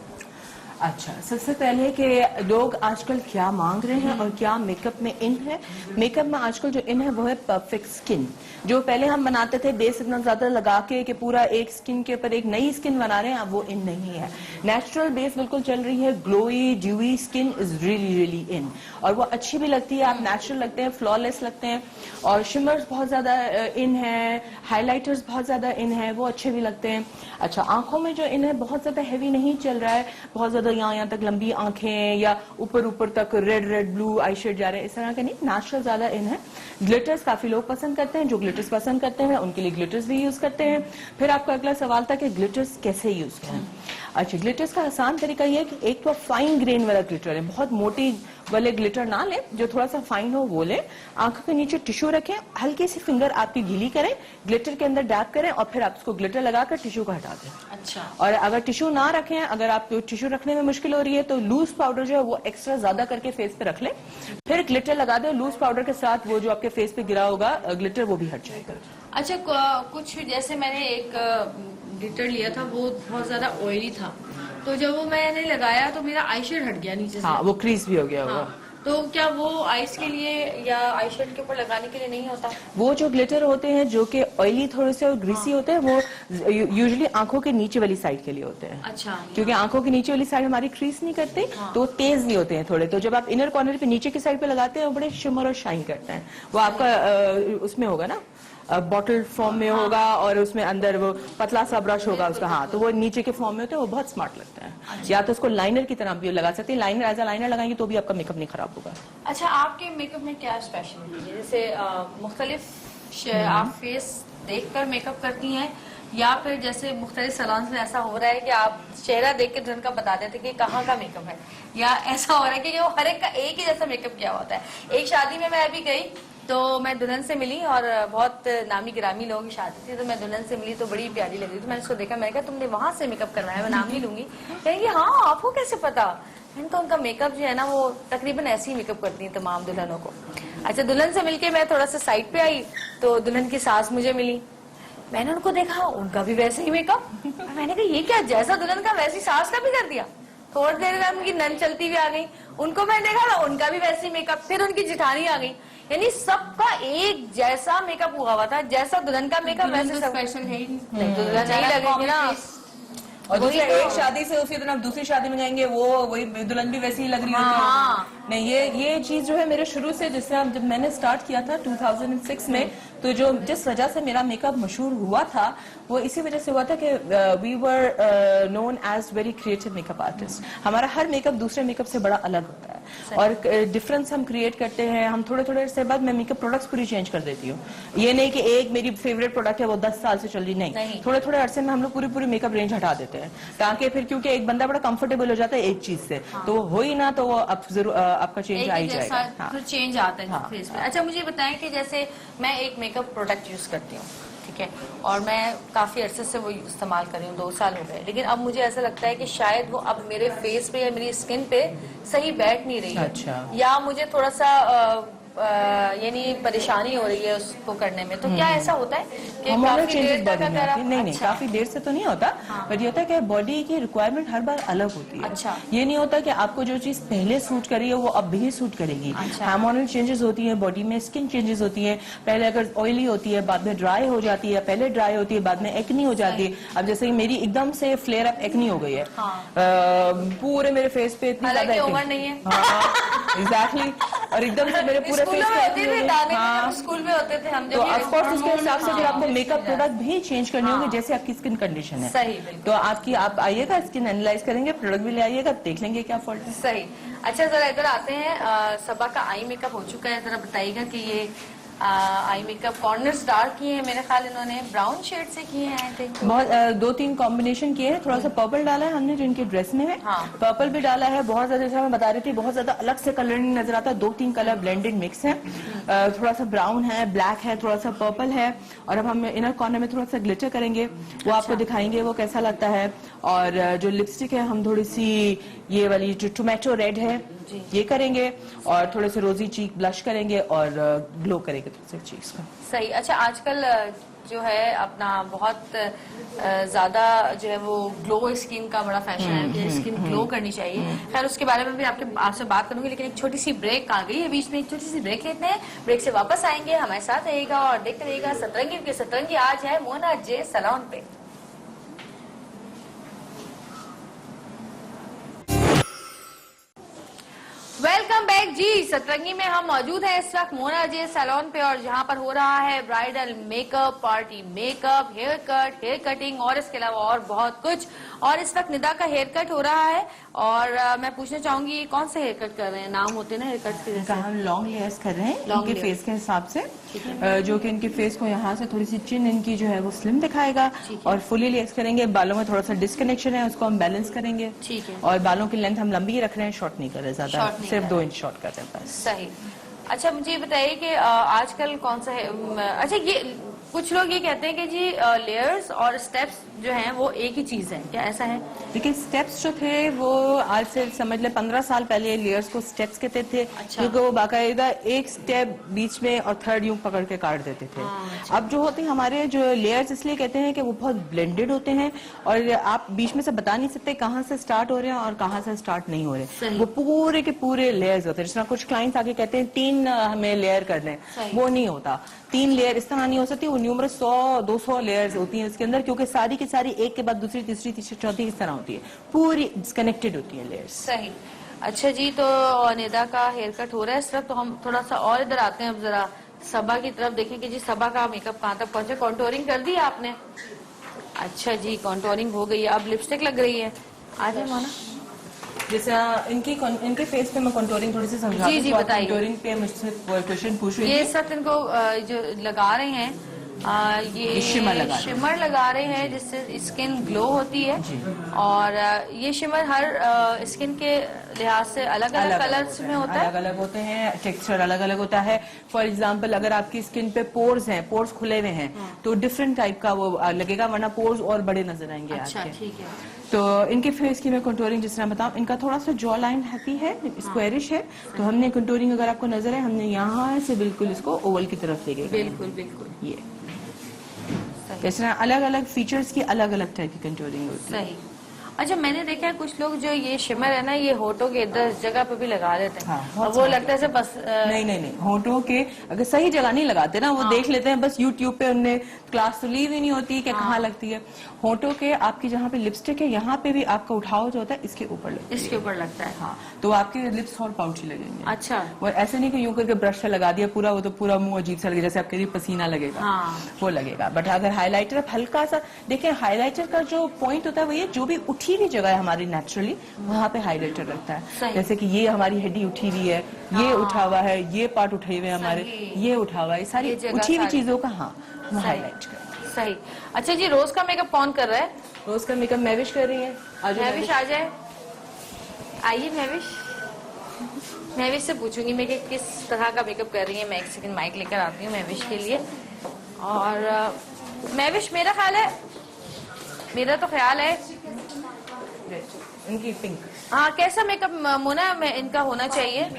[SPEAKER 2] अच्छा, सबसे पहले कि लोग आजकल क्या मांग रहे हैं और क्या मेकअप में इन है। मेकअप में आजकल जो इन है वो है परफेक्ट स्किन। जो पहले हम बनाते थे बेस इतना ज्यादा लगा के कि पूरा एक स्किन के ऊपर एक नई स्किन बना रहे हैं, अब वो इन नहीं है। नेचुरल बेस बिल्कुल चल रही है। Glowy dewy skin is really really in और वो अच्छी भी लगती है। आप नेचुरल लगते हैं, फ्लॉलेस लगते हैं और शिमर्स बहुत ज्यादा इन है, हाईलाइटर्स बहुत ज्यादा इन है, वो अच्छे भी लगते हैं। अच्छा, आंखों में जो इन है बहुत ज्यादा हैवी नहीं चल रहा है, बहुत ज्यादा यहाँ तक लंबी आंखें या ऊपर तक रेड ब्लू आई शेड जा रहे हैं, इस तरह के नहीं, नेचुरल ज्यादा इन है। ग्लिटर्स काफी लोग पसंद करते हैं, जो ग्लिटर्स पसंद करते हैं उनके लिए ग्लिटर्स भी यूज करते हैं। फिर आपका अगला सवाल था कि ग्लिटर्स कैसे यूज करें। अच्छा, ग्लिटर्स का आसान तरीका यह है कि एक तो फाइन ग्रेन वाला ग्लिटर है, बहुत मोटी वाले ग्लिटर ना लें, जो थोड़ा सा फाइन हो वो लें। आंखों के नीचे टिश्यू रखें, हल्की सी फिंगर आपकी गीली करें, ग्लिटर के अंदर डैप करें और फिर आप उसको ग्लिटर लगाकर टिश्यू को हटा दें।
[SPEAKER 1] अच्छा,
[SPEAKER 2] और अगर टिश्यू ना रखें, अगर आपको टिश्यू रखने में मुश्किल हो रही है तो लूज पाउडर जो है वो एक्स्ट्रा ज्यादा करके फेस पे रख लें, फिर ग्लिटर लगा दें। लूज पाउडर के साथ वो जो आपके फेस पे गिरा होगा ग्लिटर वो भी हट जाएगा।
[SPEAKER 1] अच्छा, कुछ जैसे मैंने एक ग्लिटर लिया था वो बहुत ज्यादा ऑयली था, तो जब वो मैंने लगाया तो मेरा आई शेड हट गया नीचे से।
[SPEAKER 2] हाँ, वो क्रीज भी हो गया होगा।
[SPEAKER 1] हाँ, तो क्या वो आईज के लिए या आई शेड के ऊपर लगाने के लिए नहीं होता?
[SPEAKER 2] वो जो ग्लिटर होते हैं जो कि ऑयली थोड़े से और ग्रीसी होते हैं वो यूजुअली आंखों के नीचे वाली साइड के लिए होते हैं।
[SPEAKER 1] अच्छा,
[SPEAKER 2] क्योंकि आंखों की नीचे वाली साइड हमारी क्रीज नहीं करती, तो तेज नहीं होते हैं थोड़े। तो जब आप इनर कॉर्नर पे नीचे की साइड पे लगाते हैं वो बड़े शिमर और शाइन करते हैं। वो आपका उसमें होगा ना, बॉटल फॉर्म में होगा और उसमें अंदर वो पतला सा ब्रश होगा उसका। हाँ, तो वो नीचे के फॉर्म में होते हैं, वो बहुत स्मार्ट लगता है। अच्छा। या तो उसको लाइनर की तरह भी लगा सकते हैं, लाइनर एज अ लाइनर लगाएंगे तो भी आपका मेकअप नहीं खराब होगा।
[SPEAKER 1] अच्छा, आपके मेकअप में क्या स्पेशलिटी है? जैसे मुख्तलिफ आप फेस देखकर मेकअप करती हैं या फिर जैसे मुख्तलिफ सैलून्स में ऐसा हो रहा है कि आप चेहरा देख के दुल्हन का बता देते कि कहाँ का मेकअप है, या ऐसा हो रहा है कि वो हर एक का एक ही जैसा मेकअप किया होता है? एक शादी में मैं अभी गई तो मैं दुल्हन से मिली और बहुत नामी गिरामी लोगों की शादी थी, तो मैं दुल्हन से मिली तो बड़ी प्यारी लग रही थी। मैंने उसको देखा, मैंने कहा तुमने वहां से मेकअप करवाया? मैं नाम नहीं लूंगी। कहेंगे हाँ, आपको कैसे पता? मैंने कहा उनका मेकअप जो है ना वो तकरीबन ऐसे ही मेकअप करती है तमाम दुल्हनों को। अच्छा, दुल्हन से मिलके मैं थोड़ा सा साइड पे आई तो दुल्हन की सास मुझे मिली, मैंने उनको देखा, उनका भी वैसे ही मेकअप। मैंने कहा ये क्या, जैसा दुल्हन का वैसी सास का भी कर दिया। थोड़ी देर में उनकी नन चलती हुई आ गई, उनको मैंने देखा था, उनका भी वैसे ही मेकअप। फिर उनकी जिठानी आ गई, यानी सबका एक जैसा मेकअप हुआ था, जैसा दुल्हन का मेकअप वैसे सब स्पेशल है ही नहीं। दुल्हन नहीं लगेगी ना।
[SPEAKER 2] और दूसरी एक शादी से उसी दिन आप दूसरी शादी में जाएंगे वो वही दुल्हन भी वैसी ही लग रही होती है।
[SPEAKER 1] हाँ।
[SPEAKER 2] नहीं, ये चीज जो है मेरे शुरू से, जिससे जब मैंने स्टार्ट किया था 2006 में, तो जो जिस वजह से मेरा मेकअप मशहूर हुआ था वो इसी वजह से हुआ था कि we were known as very creative makeup artist. हमारा हर मेकअप दूसरे मेकअप से बड़ा अलग होता है और डिफरेंस हम क्रिएट करते हैं। हम थोड़े थोड़े से बाद मैं मेकअप प्रोडक्ट्स पूरी चेंज कर देती हूँ। ये नहीं कि एक मेरी फेवरेट प्रोडक्ट है वो 10 साल से चल रही, नहीं। थोड़े थोड़े अरसे में हम लोग पूरी मेकअप रेंज हटा देते हैं, ताकि फिर क्योंकि एक बंदा बड़ा कंफर्टेबल हो जाता है एक चीज से, तो वो हो ही ना, तो वो अब जरूर आपका चेंज आ ही जाएगा।
[SPEAKER 1] फिर चेंज आता है फेस पे। अच्छा, मुझे बताएं कि जैसे मैं एक मेकअप प्रोडक्ट यूज करती हूँ, ठीक है, और मैं काफी अरसे से वो इस्तेमाल कर रही हूँ, 2 साल हो गए, लेकिन अब मुझे ऐसा लगता है कि शायद वो अब मेरे फेस पे या मेरी स्किन पे सही बैठ नहीं रही है।
[SPEAKER 2] अच्छा।
[SPEAKER 1] या मुझे थोड़ा सा यानी परेशानी हो रही है उसको करने में, तो क्या ऐसा होता है कि काफी देर तक अगर आप
[SPEAKER 2] नहीं, काफी देर से तो नहीं होता, पर ये होता है कि बॉडी की रिक्वायरमेंट हर बार अलग होती है।
[SPEAKER 1] अच्छा।
[SPEAKER 2] ये नहीं होता कि आपको जो चीज पहले सूट करी है वो अब भी सूट करेगी। हार्मोनल चेंजेस होती है बॉडी में, स्किन चेंजेस होती है। पहले अगर ऑयली होती है बाद में ड्राई हो जाती है, पहले ड्राई होती है बाद में एक्नी हो जाती है। अब जैसे मेरी एकदम से फ्लेयर अप एक्नी हो गई है, पूरे मेरे फेस पे इतनी ज्यादा
[SPEAKER 1] ओवर नहीं है।
[SPEAKER 2] एग्जैक्टली। और एकदम से मेरे पूरे फेस पे
[SPEAKER 3] होते थे दाने, हम स्कूल में होते थे हम
[SPEAKER 2] तो
[SPEAKER 3] जब
[SPEAKER 2] ऑफ कोर्स उसके हिसाब से फिर आपको मेकअप प्रोडक्ट भी चेंज करने होंगे जैसे आपकी स्किन कंडीशन है।
[SPEAKER 3] सही,
[SPEAKER 2] तो आप आइएगा, स्किन एनालाइज करेंगे, प्रोडक्ट भी ले आइएगा, देख लेंगे क्या फॉल्ट है।
[SPEAKER 3] सही। अच्छा जरा इधर आते हैं, सबा का आई मेकअप हो चुका है, जरा बताइएगा कि ये आई मेकअप कॉर्नर्स डार्क किए हैं, मेरे ख्याल इन्होंने ब्राउन शेड से किए हैं। आई थिंक
[SPEAKER 2] बहुत 2-3 कॉम्बिनेशन किए हैं, थोड़ा सा पर्पल डाला है हमने जो इनके ड्रेस में है, पर्पल भी डाला है, बहुत ज्यादा जैसा मैं बता रही थी बहुत ज्यादा अलग से कलर नहीं नजर आता, 2-3 कलर ब्लेंडेड मिक्स है, थोड़ा सा ब्राउन है, ब्लैक है, थोड़ा सा पर्पल है, और अब हम इनर कॉर्नर में थोड़ा सा ग्लिटर करेंगे, वो आपको दिखाएंगे वो कैसा लगता है। और जो लिपस्टिक है हम थोड़ी सी ये वाली जो टोमेटो रेड है ये करेंगे, और थोड़े से रोजी चीक ब्लश करेंगे और ग्लो करेंगे थोड़े से चीक्स का।
[SPEAKER 3] सही। अच्छा आजकल जो है अपना बहुत ज्यादा जो है वो ग्लो स्किन का बड़ा फैशन है कि स्किन ग्लो करनी चाहिए। खैर उसके बारे में भी आपसे बात करूंगी, लेकिन एक छोटी सी ब्रेक आ गई है बीच में, एक छोटी सी ब्रेक लेते हैं, ब्रेक से वापस आएंगे, हमारे साथ रहेगा और देखते रहिएगा सतरंगी के सतरंगी आज है मोना जे सैलून पे। वेलकम बैक जी, सतरंगी में हम मौजूद हैं इस वक्त मोना जे सैलून पे, और जहां पर हो रहा है bridal makeup, party makeup, hair cut, hair cutting और इसके अलावा और बहुत कुछ। और इस वक्त निदा का हेयर कट हो रहा है, और मैं पूछना चाहूंगी कौन से हेयर कट कर रहे हैं, नाम होते हैं ना हेयर कट के जैसे?
[SPEAKER 2] हम लॉन्ग लेयर्स कर रहे हैं इनके फेस के हिसाब से, जो कि इनके फेस को यहाँ से थोड़ी सी चिन इनकी जो है वो स्लिम दिखाएगा, और फुली लेयर्स करेंगे। बालों में थोड़ा सा डिस्कनेक्शन है उसको हम बैलेंस करेंगे,
[SPEAKER 3] ठीक है।
[SPEAKER 2] और बालों की लेंथ हम लंबी रख रहे हैं, शॉर्ट नहीं कर रहे ज्यादा, सिर्फ 2 इंच शॉर्ट कर रहे हैं बस।
[SPEAKER 3] सही। अच्छा मुझे ये बताइए कि आजकल कौन सा है, अच्छा ये कुछ लोग ये कहते हैं कि जी लेयर्स और स्टेप्स जो हैं वो एक ही चीज है, क्या ऐसा है?
[SPEAKER 2] देखिए स्टेप्स जो थे वो आज से समझ ले 15 साल पहले लेयर्स को स्टेप्स कहते थे, क्योंकि वो बाकायदा एक स्टेप बीच में और थर्ड यूं पकड़ के काट देते थे। अब जो होते हैं हमारे जो लेयर्स इसलिए कहते हैं कि वो बहुत ब्लेंडेड होते हैं, और आप बीच में से बता नहीं सकते कहाँ से स्टार्ट हो रहे हैं और कहाँ से स्टार्ट नहीं हो रहे, वो पूरे के पूरे लेयर्स होते हैं। जिस तरह कुछ क्लाइंट्स आके कहते हैं 3 हमें लेयर करने हैं, वो नहीं होता। 3 लेयर इस तरह नहीं हो सकती, वो न्यूमरस 100-200 लेयर्स होती हैं इसके अंदर, क्योंकि सारी की सारी एक के बाद दूसरी तीसरी चौथी इस तरह होती है, पूरी डिस्कनेक्टेड होती है लेयर्स।
[SPEAKER 3] सही। अच्छा जी, तो निदा का हेयर कट हो रहा है इस तरफ, तो हम थोड़ा सा और इधर आते हैं, अब जरा सबा की तरफ देखें कि जी सबा का मेकअप कहाँ तक पहुंचे। कॉन्टोरिंग कर दी आपने? अच्छा जी कॉन्टोरिंग हो गई है, अब लिपस्टिक लग रही है। आ जाए माना
[SPEAKER 2] जैसे इनके फेस पे मैं कॉन्टोरिंग थोड़ी सी समझा
[SPEAKER 3] जी बताइए।
[SPEAKER 2] कॉन्टोरिंग पे मुझसे क्वेश्चन पूछ रही
[SPEAKER 3] ये सब इनको जो लगा रहे हैं ये शिमर लगा रहे हैं जिससे स्किन ग्लो होती है, और ये शिमर हर स्किन के लिहाज से अलग अलग कलर्स में होता है,
[SPEAKER 2] अलग अलग होते हैं, टेक्सचर अलग अलग होता है। फॉर एग्जांपल अगर आपकी स्किन पे पोर्स हैं, पोर्स खुले हुए हैं, तो डिफरेंट टाइप का वो लगेगा, वरना पोर्स और बड़े नजर आएंगे।
[SPEAKER 3] अच्छा
[SPEAKER 2] आपके
[SPEAKER 3] ठीक है।
[SPEAKER 2] तो इनके फेस की मैं कंटूरिंग जिस तरह बताऊं, इनका थोड़ा सा जॉ लाइन हैप्पी है, स्क्वायरिश है, तो हमने कंटूरिंग अगर आपको नजर है हमने यहाँ से बिल्कुल इसको ओवल की तरफ ले गए।
[SPEAKER 3] बिल्कुल बिल्कुल
[SPEAKER 2] ये इस तरह अलग अलग फीचर्स की अलग अलग टाइप की कंटूरिंग होती है।
[SPEAKER 3] सही। अच्छा मैंने देखा है कुछ लोग जो ये शिमर है ना ये होठों के इधर जगह पे भी लगा देते हैं,
[SPEAKER 2] हाँ,
[SPEAKER 3] वो लगता है बस
[SPEAKER 2] नहीं होठों के अगर सही जगह नहीं लगाते ना, वो देख लेते हैं बस यूट्यूब पे, उनने क्लास तो ली हुई नहीं होती कि कहाँ लगती है। होठों के आपकी जहाँ पे लिपस्टिक है यहाँ पे भी आपका उठाव जो होता है इसके ऊपर लगता है,
[SPEAKER 3] इसके ऊपर लगता है।
[SPEAKER 2] हाँ, तो आपके लिप्स और पाउची लगेंगे।
[SPEAKER 3] अच्छा।
[SPEAKER 2] वो ऐसे नहीं कि यूं करके ब्रश से लगा दिया पूरा, वो तो पूरा मुंह अजीब सा लगेगा, जैसे आपके लिए पसीना लगेगा।
[SPEAKER 3] हाँ।
[SPEAKER 2] वो लगेगा। बट अगर हाईलाइटर आप हल्का सा देखें, हाईलाइटर का जो पॉइंट होता है वो ये जो भी उठी हुई जगह है हमारी नेचुरली वहाँ पे हाईलाइटर लगता है। जैसे कि ये हमारी हेडी उठी हुई है, ये उठा हुआ है, ये पार्ट उठे हुए हमारे, ये उठा हुआ है, सारी उठी हुई चीजों का हाँ हाईलाइट कर।
[SPEAKER 3] सही। अच्छा जी रोज का मेकअप कौन कर रहा है?
[SPEAKER 2] रोज का मेकअप महविश कर रही है।
[SPEAKER 3] महविश आ जाए, आइए महविश। महविश से पूछूंगी मैं कि किस तरह का मेकअप कर रही है। मैं एक सेकंड माइक लेकर आती हूँ महविश के लिए। और महविश मेरा तो ख्याल है
[SPEAKER 2] इनकी पिंक,
[SPEAKER 3] हाँ कैसा मेकअप मोना इनका होना चाहिए?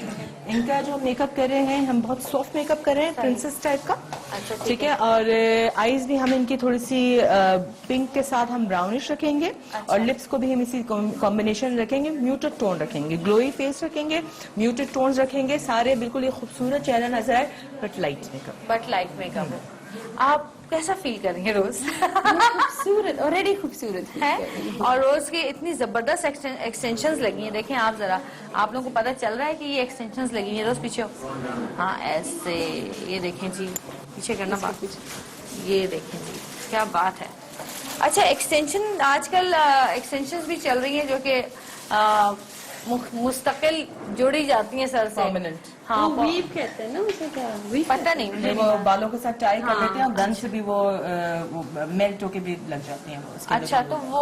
[SPEAKER 2] इनका जो मेकअप कर रहे हैं हम बहुत सॉफ्ट मेकअप कर रहे हैं, प्रिंसेस टाइप का।
[SPEAKER 3] अच्छा
[SPEAKER 2] ठीक है। और आईज भी हम इनकी थोड़ी सी पिंक के साथ हम ब्राउनिश रखेंगे। अच्छा। और लिप्स को भी हम इसी कॉम्बिनेशन रखेंगे, म्यूटेड टोन रखेंगे, ग्लोई फेस रखेंगे, म्यूटेड टोन्स रखेंगे, सारे बिल्कुल ये खूबसूरत चेहरा नजर आए, बट लाइट मेकअप।
[SPEAKER 3] आप कैसा फील कर रही है रोज?
[SPEAKER 5] खूबसूरत, ऑलरेडी खूबसूरत
[SPEAKER 3] है। और रोज की इतनी जबरदस्त एक्सटेंशंस लगी हैं, देखें आप जरा, आप लोगों को पता चल रहा है कि ये एक्सटेंशंस लगी हैं। रोज पीछे हो, हाँ ऐसे, ये देखें जी, पीछे करना बात, ये देखें जी, क्या बात है। अच्छा, एक्सटेंशन आजकल एक्सटेंशंस भी चल रही हैं जो कि मुस्तकिल जोड़ी जाती हैं सर से।
[SPEAKER 2] Permanent।
[SPEAKER 3] हाँ,
[SPEAKER 5] वो वीव कहते हैं ना उसे, क्या वीव?
[SPEAKER 3] पता नहीं मुझे।
[SPEAKER 2] वो बालों के साथ टाई कर लेते हैं और
[SPEAKER 3] हाँ,
[SPEAKER 2] गन से भी वो मेल्ट होके भी लग जाती हैं वो, उसके लिए
[SPEAKER 3] अच्छा, तो वो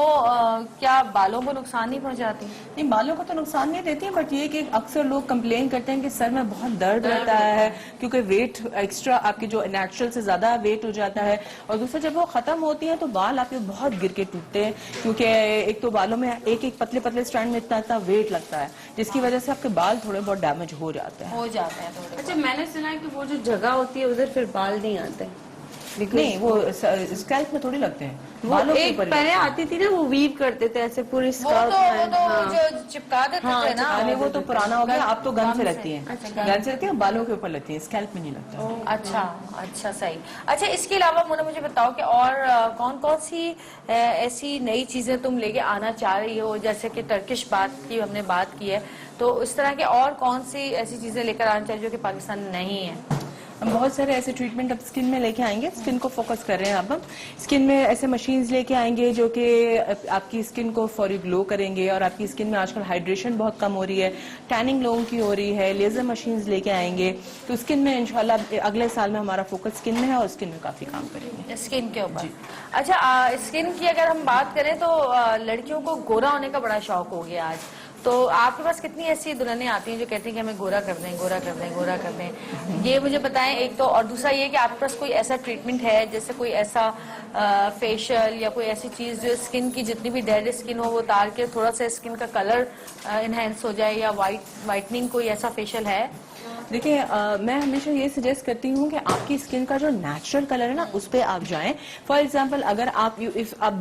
[SPEAKER 3] क्या बालों को नुकसान नहीं पहुंचाती?
[SPEAKER 2] नहीं, बालों को तो नुकसान नहीं देती है, बट ये कि अक्सर लोग कंप्लेन करते हैं कि सर में बहुत दर्द रहता है क्योंकि वेट एक्स्ट्रा आपके जो नेचुरल से ज्यादा वेट हो जाता है। और दूसरा, जब वो खत्म होती है तो बाल आपके बहुत गिर के टूटते हैं, क्योंकि एक तो बालों में एक एक पतले पतले स्ट्रैंड में इतना इतना वेट लगता है, जिसकी वजह से आपके बाल थोड़े बहुत डैमेज हो जाते हैं।
[SPEAKER 3] हो जाते हैं थोड़े।
[SPEAKER 5] अच्छा, मैंने सुना है कि वो जो जगह होती है उधर फिर बाल नहीं आते।
[SPEAKER 2] नहीं, वो स्कैल्प में थोड़ी लगते हैं,
[SPEAKER 5] वो
[SPEAKER 2] बालों के
[SPEAKER 5] एक
[SPEAKER 2] ऊपर
[SPEAKER 5] पहले आती थी ना, वो वीव करते थे ऐसे पूरी
[SPEAKER 3] वो
[SPEAKER 5] स्कार्फ
[SPEAKER 3] तो
[SPEAKER 5] में। हाँ।
[SPEAKER 3] जो चिपका देते थे ना,
[SPEAKER 2] नहीं, वो तो पुराना हो गया, आप तो गन से लगती हैं,
[SPEAKER 3] अच्छा,
[SPEAKER 2] गन से लगती है, बालों के ऊपर लगती है, स्कैल्प में नहीं लगता।
[SPEAKER 3] अच्छा अच्छा, सही। अच्छा, इसके अलावा मुझे बताओ कि और कौन कौन सी ऐसी नई चीजें तुम लेके आना चाह रही हो? जैसे कि टर्किश बात की हमने बात की है, तो इस तरह के और कौन सी ऐसी चीजें लेकर आना चाहिए जो कि पाकिस्तान में नहीं है?
[SPEAKER 2] हम बहुत सारे ऐसे ट्रीटमेंट अब स्किन में लेके आएंगे, स्किन को फोकस कर रहे हैं। अब हम स्किन में ऐसे मशीन्स लेके आएंगे जो कि आपकी स्किन को फौरी ग्लो करेंगे, और आपकी स्किन में आजकल हाइड्रेशन बहुत कम हो रही है, टैनिंग लोगों की हो रही है, लेजर मशीन्स लेके आएंगे। तो स्किन में इंशाल्लाह अगले साल में हमारा फोकस स्किन में है और स्किन में काफी काम करेंगे।
[SPEAKER 3] स्किन के ऊपर। अच्छा, स्किन की अगर हम बात करें तो लड़कियों को गोरा होने का बड़ा शौक हो गया आज। तो आपके पास कितनी ऐसी दुल्हनें आती हैं जो कहती हैं कि हमें गोरा कर दें, गोरा कर दें, गोरा कर दें? ये मुझे बताएं एक तो, और दूसरा ये कि आपके पास कोई ऐसा ट्रीटमेंट है, जैसे कोई ऐसा फेशियल या कोई ऐसी चीज जो स्किन की जितनी भी डेड स्किन हो वो उतार के थोड़ा सा स्किन का कलर इनहेंस हो जाए, या वाइटनिंग कोई ऐसा फेशियल है?
[SPEAKER 2] देखिए, मैं हमेशा ये सजेस्ट करती हूँ कि आपकी स्किन का जो नेचुरल कलर है ना, उस पे आप जाएं। फॉर एग्जांपल, अगर आप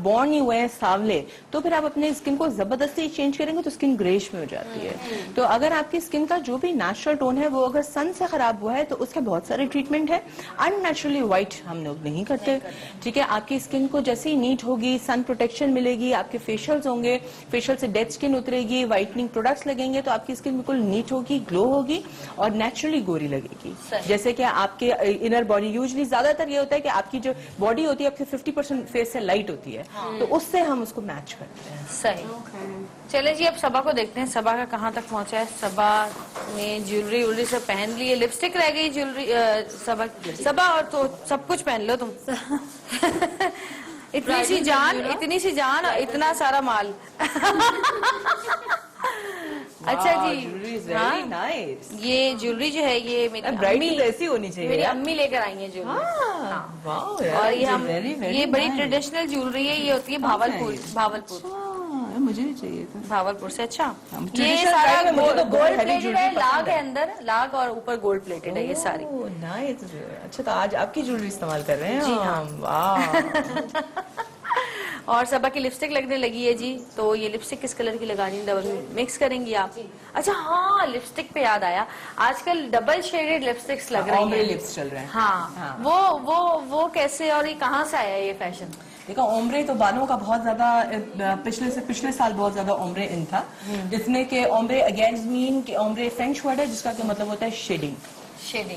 [SPEAKER 2] बॉर्न ही हुए हैं सांवले, तो फिर आप अपने स्किन को जबरदस्ती चेंज करेंगे तो स्किन ग्रेश में हो जाती है। तो अगर आपकी स्किन का जो भी नेचुरल टोन है वो अगर सन से खराब हुआ है तो उसके बहुत सारे ट्रीटमेंट है। अननेचुरली व्हाइट हम लोग नहीं करते, ठीक है। आपकी स्किन को जैसे ही नीट होगी, सन प्रोटेक्शन मिलेगी, आपके फेशियल्स होंगे, फेशियल से डेड स्किन उतरेगी, व्हाइटनिंग प्रोडक्ट्स लगेंगे, तो आपकी स्किन बिल्कुल नीट होगी, ग्लो होगी और नेचुरली गोरी लगेगी। जैसे कि आपके इनर बॉडी, यूजली ज्यादातर ये होता है कि आपकी जो बॉडी होती है आपकी 50% फेस से लाइट होती है, तो उससे हम उसको मैच करते हैं।
[SPEAKER 3] सही। चले जी, अब सबा को देखते हैं, सबा का कहाँ तक पहुंचा है। सबा ने ज्वेलरी उलरी सब पहन ली है, लिपस्टिक रह गई, ज्वेलरी सबा और तो सब कुछ पहन लो तुम। इतनी सी जान और इतना सारा माल। अच्छा जी, हाँ,
[SPEAKER 2] नाइस।
[SPEAKER 3] ये ज्वेलरी जो है ये मेरी
[SPEAKER 2] ब्राइडल ऐसी होनी चाहिए,
[SPEAKER 3] मेरी अम्मी लेकर आई है ज्वेलरी। और ये बड़ी ट्रेडिशनल ज्वेलरी है, ये होती है भावलपुर।
[SPEAKER 2] मुझे भी चाहिए था
[SPEAKER 3] भावलपुर से। अच्छा, ये
[SPEAKER 2] traditional
[SPEAKER 3] सारा
[SPEAKER 2] style में मुझे तो बहुत
[SPEAKER 3] गोल्ड
[SPEAKER 2] heavy
[SPEAKER 3] प्लेटेड
[SPEAKER 2] jewelry
[SPEAKER 3] है,
[SPEAKER 2] पसंद
[SPEAKER 3] लाग
[SPEAKER 2] है।
[SPEAKER 3] है अंदर, लाग और ऊपर गोल्ड प्लेटेड है ये सारी।
[SPEAKER 2] नाइस। अच्छा, तो आज आपकी ज्वेलरी इस्तेमाल कर रहे हैं?
[SPEAKER 3] जी हाँ।
[SPEAKER 2] वाह।
[SPEAKER 3] और सबा की लिपस्टिक लगने लगी है जी, तो ये लिपस्टिक किस कलर की लगानी है, डबल मिक्स करेंगी आप? अच्छा हाँ, लिपस्टिक पे याद आया, आजकल डबल शेडेड लिपस्टिक्स लग रही
[SPEAKER 2] ओम्ब्रे
[SPEAKER 3] हैं।
[SPEAKER 2] लिप्स चल रहे हैं।
[SPEAKER 3] हाँ, वो कैसे और ये कहाँ से आया ये फैशन?
[SPEAKER 2] देखो, ओम्ब्रे तो बालों का बहुत ज्यादा पिछले साल बहुत ज्यादा ओम्ब्रे इन था, जिसमें के ओम्ब्रे अगेंस्ट मीन के ओम्ब्रे फ्रेंच वर्ड है जिसका क्या मतलब होता है शेडिंग।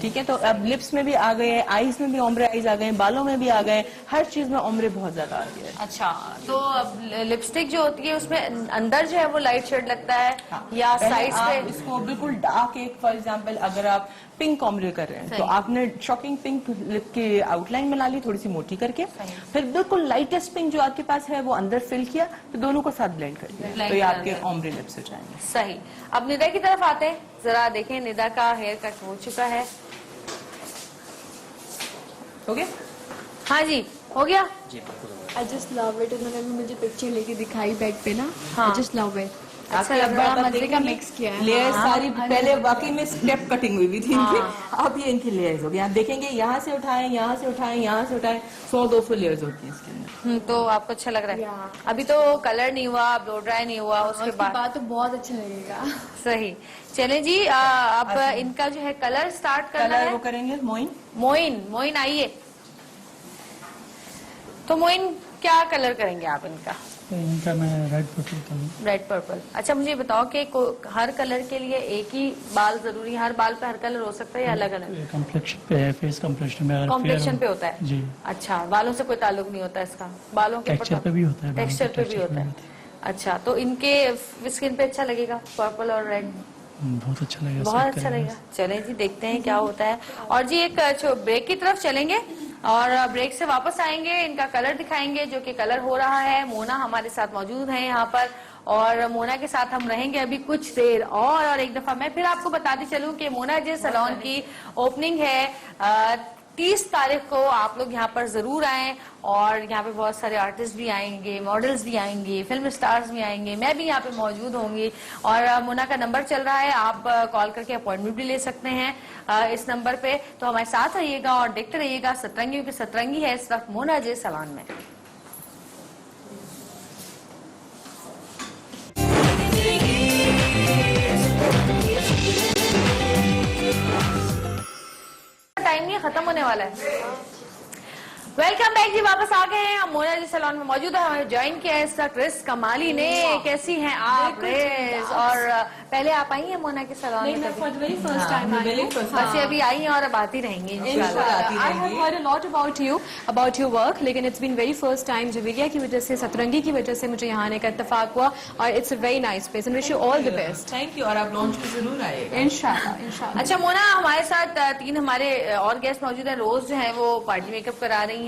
[SPEAKER 2] ठीक है, तो अब लिप्स में भी आ गए हैं, आईज में भी ओम्ब्रे आईज आ गए, बालों में भी आ गए, हर चीज में ओम्ब्रे बहुत ज्यादा आ गया है।
[SPEAKER 3] अच्छा, तो अब लिपस्टिक जो होती है उसमें अंदर जो है वो लाइट शेड लगता है, या साइड्स पे?
[SPEAKER 2] इसको बिल्कुल डार्क, एक फॉर एग्जांपल अगर आप पिंक ओम्ब्रे कर रहे हैं तो आपने शॉकिंग पिंक लिप की आउटलाइन बना ली थोड़ी सी मोटी करके, फिर बिल्कुल लाइटेस्ट पिंक जो आपके पास है वो अंदर फिल किया, तो दोनों को साथ ब्लेंड कर दिया, तो ये आपके ओम्ब्रे लिप्स हो जाएंगे।
[SPEAKER 3] सही। अब निदा की तरफ आते हैं, जरा देखें निदा का हेयर कट हो चुका है।
[SPEAKER 2] हो गया?
[SPEAKER 3] हाँ जी, हो गया।
[SPEAKER 4] I just love it. उन्होंने भी मुझे पिक्चर लेके दिखाई बैक पे ना,
[SPEAKER 3] हाँ।
[SPEAKER 4] I just love it.
[SPEAKER 3] अच्छा लग रहा
[SPEAKER 4] बड़ा
[SPEAKER 3] है,
[SPEAKER 4] मजे का मिक्स किया है।
[SPEAKER 2] लेयर्स
[SPEAKER 4] हाँ।
[SPEAKER 2] सारी पहले वाकई में स्टेप कटिंग हुई हुई थी इनकी, अब ये इनकी लेयर्स हो गई। आप देखेंगे यहाँ से उठाएं, यहाँ से उठाएं, यहाँ से उठाएं, 100-200 लेयर्स होती हैं इसके अंदर।
[SPEAKER 3] तो आपको अच्छा लग रहा है? अभी तो कलर नहीं हुआ, ब्लो ड्राई नहीं हुआ, उसके बाद
[SPEAKER 4] तो बहुत अच्छा लगेगा।
[SPEAKER 3] सही। चले जी, अब इनका जो है कलर स्टार्ट करना
[SPEAKER 2] कलर
[SPEAKER 3] है।
[SPEAKER 2] वो करेंगे मोइन।
[SPEAKER 3] मोइन आइए। तो मोइन क्या कलर करेंगे आप इनका?
[SPEAKER 6] तो इनका मैं रेड पर्पल करूँ।
[SPEAKER 3] Red purple. अच्छा मुझे बताओ कि हर कलर के लिए एक ही बाल जरूरी है? हर बाल पे हर कलर हो सकता है या अलग अलग?
[SPEAKER 6] कॉम्प्लेक्शन पे है, फेस कॉम्प्लेक्शन में।
[SPEAKER 3] कॉम्प्लेक्शन पे होता है
[SPEAKER 6] जी।
[SPEAKER 3] अच्छा, बालों से कोई ताल्लुक नहीं होता इसका? बालों के
[SPEAKER 6] टेक्सचर पे भी होता है।
[SPEAKER 3] टेक्सचर पे भी होता है। अच्छा, तो इनके स्किन पे अच्छा लगेगा पर्पल और रेड?
[SPEAKER 6] बहुत अच्छा लगेगा।
[SPEAKER 3] बहुत अच्छा लगेगा। चलें जी, देखते हैं क्या होता है। और जी एक ब्रेक की तरफ चलेंगे और ब्रेक से वापस आएंगे, इनका कलर दिखाएंगे जो कि कलर हो रहा है। मोना हमारे साथ मौजूद है यहाँ पर और मोना के साथ हम रहेंगे अभी कुछ देर और एक दफा मैं फिर आपको बताती चलूं कि मोना जे सैलून की ओपनिंग है 30 तारीख को। आप लोग यहाँ पर जरूर आएं और यहाँ पे बहुत सारे आर्टिस्ट भी आएंगे, मॉडल्स भी आएंगे, फिल्म स्टार्स भी आएंगे, मैं भी यहाँ पे मौजूद होंगी। और मोना का नंबर चल रहा है, आप कॉल करके अपॉइंटमेंट भी ले सकते हैं इस नंबर पे। तो हमारे साथ रहिएगा और देखते रहिएगा सतरंगी, क्योंकि सतरंगी है इस वक्त मोना जे सैलून में। टाइम नहीं खत्म होने वाला है। वेलकम बैक जी, वापस आ गए हैं हम मोना जी सैलून में मौजूद है। हमें ज्वाइन किया है इस वक्त रिस कमाली ने। कैसी हैं आप रिस? और पहले आप आई हैं मोना के सैलून में? बस ये अभी आई हैं और अब आती रहेंगी इंशाल्लाह।
[SPEAKER 4] I have heard a lot about you, about your work, लेकिन it's been very first time जवेलिया की वजह से, सतरंगी की वजह से मुझे यहाँ आने का इत्तेफाक हुआ और it's a very nice place and wish you all the best.
[SPEAKER 2] Thank you. और आप लॉन्च पे जरूर आए
[SPEAKER 4] इंशाल्लाह इंशाल्लाह।
[SPEAKER 3] अच्छा मोना, हमारे साथ 3 हमारे और गेस्ट मौजूद हैं। रोज जो है वो पार्टी मेकअप करा रही हैं,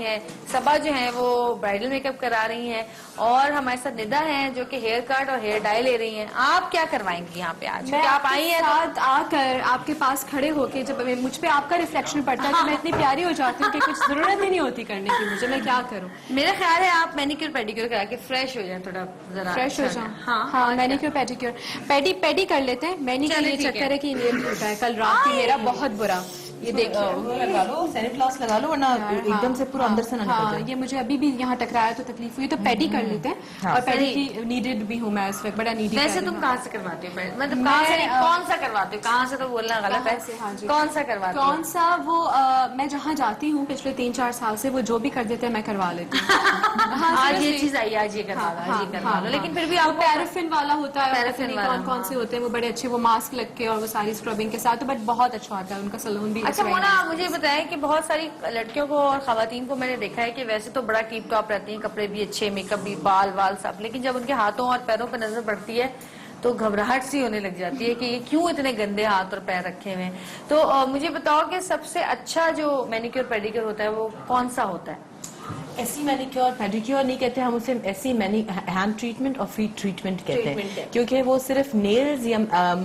[SPEAKER 3] सबा जो है वो ब्राइडल मेकअप करा रही हैं और हमारे साथ निदा हैं जो कि हेयर कट और हेयर डाई ले रही हैं। आप क्या करवाएंगी यहाँ पे आज?
[SPEAKER 4] मैं
[SPEAKER 3] आप आई हैं
[SPEAKER 4] साथ आकर आपके पास खड़े होके जब मुझ पे आपका रिफ्लेक्शन पड़ता है तो मैं इतनी प्यारी हो जाती हूँ कि कुछ जरूरत ही नहीं होती करने की मुझे, मैं क्या करूँ।
[SPEAKER 3] मेरा ख्याल है आप मैनिक्योर पेडिक्योर करा के फ्रेश हो जाए, थोड़ा जरा
[SPEAKER 4] फ्रेश हो
[SPEAKER 3] अच्छा
[SPEAKER 4] जाऊँ।
[SPEAKER 3] हाँ
[SPEAKER 4] हाँ मैनिक्योर पेडिक्योर, पेडी कर लेते हैं। मैनिक्योर
[SPEAKER 3] चलिए,
[SPEAKER 4] ये
[SPEAKER 3] ठीक है।
[SPEAKER 4] चक्कर है कि नेल टूटा है कल रात की मेरा बहुत बुरा। ये देखिए
[SPEAKER 2] वो लगा लो, सैनिफ्लॉस लगा लो वरना एकदम से पूरा अंदर से ना निकल जाए।
[SPEAKER 4] ये मुझे अभी भी यहाँ टकराया तो तकलीफ हुई, तो पेडी कर लेते हैं। और पेडी की नीडेड भी हूँ मैं इस वक्त, बड़ा नीडी।
[SPEAKER 3] वैसे तुम कहाँ से करवाते हो? मतलब कहाँ से, कौन सा करवाते हो? कहाँ से तो बोलना गलत है।
[SPEAKER 4] हाँ जी।
[SPEAKER 3] कौन सा करवाते हो?
[SPEAKER 4] कौन सा वो मैं जहाँ जाती हूँ पिछले 3-4 साल से, वो जो भी कर देते हैं मैं करवा लेती हूँ।
[SPEAKER 3] आज ये चीज आई, आज ये करवा लो, आज ये करवा लो। लेकिन फिर भी आप
[SPEAKER 4] पैराफिन वाला होता है,
[SPEAKER 3] पैराफिन
[SPEAKER 4] पैराफिन
[SPEAKER 3] वाला,
[SPEAKER 4] कौन कौन से होते हैं वो बड़े अच्छे, वो मास्क लग के और वो सारी स्क्रबिंग के साथ, तो बट बहुत अच्छा होता है उनका सलून भी।
[SPEAKER 3] अच्छा मोना, मुझे बताएं कि बहुत सारी लड़कियों को और खवातीन को मैंने देखा है कि वैसे तो बड़ा टीप टॉप रहती हैं, कपड़े भी अच्छे, मेकअप भी, बाल वाल सब, लेकिन जब उनके हाथों और पैरों पर नजर पड़ती है तो घबराहट सी होने लग जाती है कि ये क्यों इतने गंदे हाथ और पैर रखे हुए हैं। तो मुझे बताओ कि सबसे अच्छा जो मैनिक्योर पेडिक्योर होता है वो कौन सा होता है?
[SPEAKER 2] ऐसी मैनिक्योर पेडिक्योर नहीं कहते हम उसे, ऐसी हैंड ट्रीटमेंट और फीट ट्रीटमेंट कहते हैं, क्योंकि वो सिर्फ नेल्स या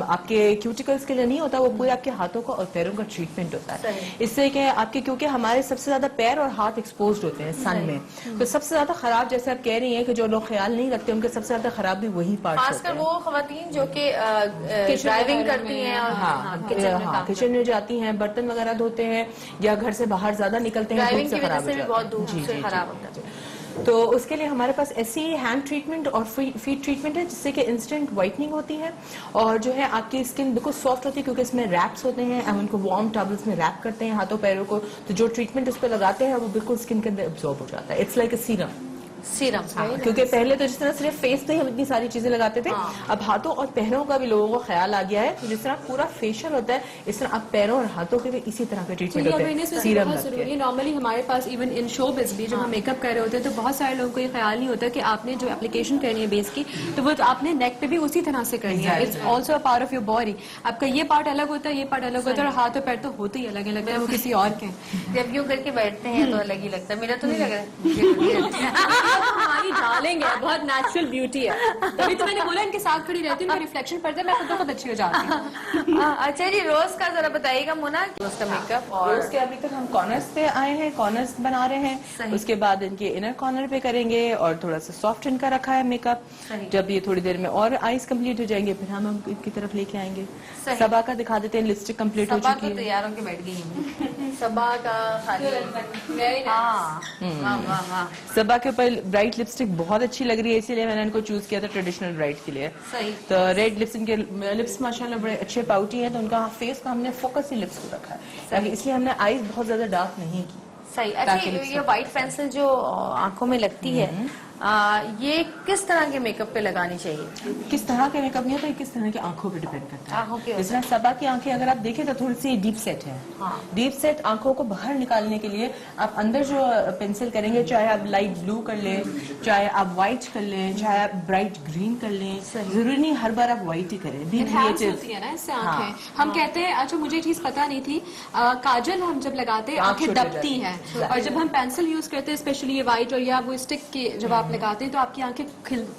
[SPEAKER 2] आपके क्यूटिकल्स के लिए नहीं होता, वो पूरे आपके हाथों का और पैरों का ट्रीटमेंट होता है। इससे कि आपके, क्योंकि हमारे सबसे ज्यादा पैर और हाथ एक्सपोज होते हैं सन में, तो सबसे ज्यादा खराब, जैसे आप कह रही हैं कि जो लोग ख्याल नहीं रखते उनके सबसे ज्यादा खराब भी वही पार्ट होते
[SPEAKER 3] खासकर
[SPEAKER 2] हैं।
[SPEAKER 3] वो खवातीन जो कि ड्राइविंग करती हैं और
[SPEAKER 2] हाँ, किचन में जाती हैं, बर्तन वगैरह धोते हैं या घर से बाहर ज्यादा निकलते हैं,
[SPEAKER 3] ड्राइविंग
[SPEAKER 2] धूप
[SPEAKER 3] की
[SPEAKER 2] से
[SPEAKER 3] वजह
[SPEAKER 2] खराब
[SPEAKER 3] से
[SPEAKER 2] हो
[SPEAKER 3] भी
[SPEAKER 2] जाते
[SPEAKER 3] बहुत
[SPEAKER 2] हैं।
[SPEAKER 3] धूप से खराब होता है।
[SPEAKER 2] तो उसके लिए हमारे पास ऐसी हैंड ट्रीटमेंट और फीट ट्रीटमेंट है जिससे कि इंस्टेंट वाइटनिंग होती है और जो है आपकी स्किन बिल्कुल सॉफ्ट होती है, क्योंकि इसमें रैप्स होते हैं, हम उनको वार्म टॉवल्स में रैप करते हैं हाथों पैरों को, तो जो ट्रीटमेंट उस पर लगाते हैं वो बिल्कुल स्किन के अंदर एब्जॉर्ब हो जाता है। It's like a serum. क्योंकि पहले तो जिस तरह सिर्फ फेस पे हम इतनी सारी चीजें लगाते थे, अब हाथों और पैरों का भी लोगों को ख्याल आ गया है, तो जिस तरह पूरा फेशियल होता है इस तरह अब पैरों और हाथों के भी इसी तरह के ट्रीटमेंट होते हैं, सीरम लगते हैं।
[SPEAKER 4] नॉर्मली हमारे पास इवन इन शो बिजली जब हम मेकअप कर रहे होते हैं तो बहुत सारे लोगों को ये ख्याल नहीं होता कि आपने जो एप्लीकेशन करनी है बेस की, तो वो आपने नेक पे भी उसी तरह से करनी है। It's also a part of your body. आपका ये पार्ट अलग होता है, ये पार्ट अलग होता है, और हाथ और पैर तो होते ही अलग लगता है, वो किसी और के।
[SPEAKER 3] जब यूं करके बैठते हैं तो अलग ही लगता है। मेरा तो नहीं लग रहा
[SPEAKER 4] हमारी डालेंगे बहुत नेचुरल ब्यूटी है, तभी तो मैंने बोला इनके साथ खड़ी रहती हूँ, उनका रिफ्लेक्शन पड़ता है, मैं खुद बहुत अच्छी हो जाती हूँ।
[SPEAKER 3] अच्छा जी, रोज का जरा बताइएगा मोना, रोज का मेकअप। और
[SPEAKER 2] रोज के अभी तक हम कॉर्नर्स पे आए हैं, कॉर्नर्स बना रहे हैं, उसके बाद इनके इनर कॉर्नर पे करेंगे और थोड़ा सा सॉफ्ट इनका रखा है मेकअप। जब ये थोड़ी देर में और आईज कंप्लीट हो जाएंगे फिर हम इनकी तरफ लेके आएंगे। सबा का दिखा देते हैं, लिपस्टिक कंप्लीट हो चुकी है।
[SPEAKER 3] तैयार होके बैठ गई हूँ। सबा का खाली, हाँ,
[SPEAKER 2] सबा के ऊपर ब्राइट लिपस्टिक बहुत अच्छी लग रही है, इसीलिए मैंने इनको चूज किया था ट्रेडिशनल ब्राइड के लिए।
[SPEAKER 3] सही।
[SPEAKER 2] तो रेड लिप्स, इनके लिप्स माशाल्लाह बड़े अच्छे पाउटी हैं, तो उनका फेस का हमने फोकस ही लिप्स को रखा है, इसलिए हमने आईज बहुत ज्यादा डार्क नहीं की।
[SPEAKER 3] सही। अच्छा, ये व्हाइट पेंसिल जो आंखों में लगती है, ये किस तरह के मेकअप पे लगानी चाहिए?
[SPEAKER 2] किस तरह के मेकअप नहीं होता, किस तरह की आंखों पे डिपेंड करता है।
[SPEAKER 3] आंखों के
[SPEAKER 2] जिस तरह सबा की आंखें अगर आप देखें तो थोड़ी सी डीप सेट है। डीप सेट आंखों को बाहर निकालने के लिए आप अंदर जो पेंसिल करेंगे, चाहे आप लाइट ब्लू कर लें, चाहे आप व्हाइट कर लें, चाहे आप ब्राइट ग्रीन कर लें, जरूरी नहीं हर बार आप व्हाइट ही करें। Be
[SPEAKER 4] Enhance
[SPEAKER 2] creative.
[SPEAKER 4] होती है ना इससे आंखें। हम कहते हैं, अच्छा मुझे चीज पता नहीं थी, काजल हम जब लगाते हैं
[SPEAKER 2] आंख
[SPEAKER 4] आंखें
[SPEAKER 2] छोटी हो
[SPEAKER 4] दबती
[SPEAKER 2] जाती
[SPEAKER 4] हैं, और जब हम पेंसिल यूज करते हैं स्पेशली ये व्हाइट और या वो स्टिक की जब आप लगाते हैं तो आपकी आंखें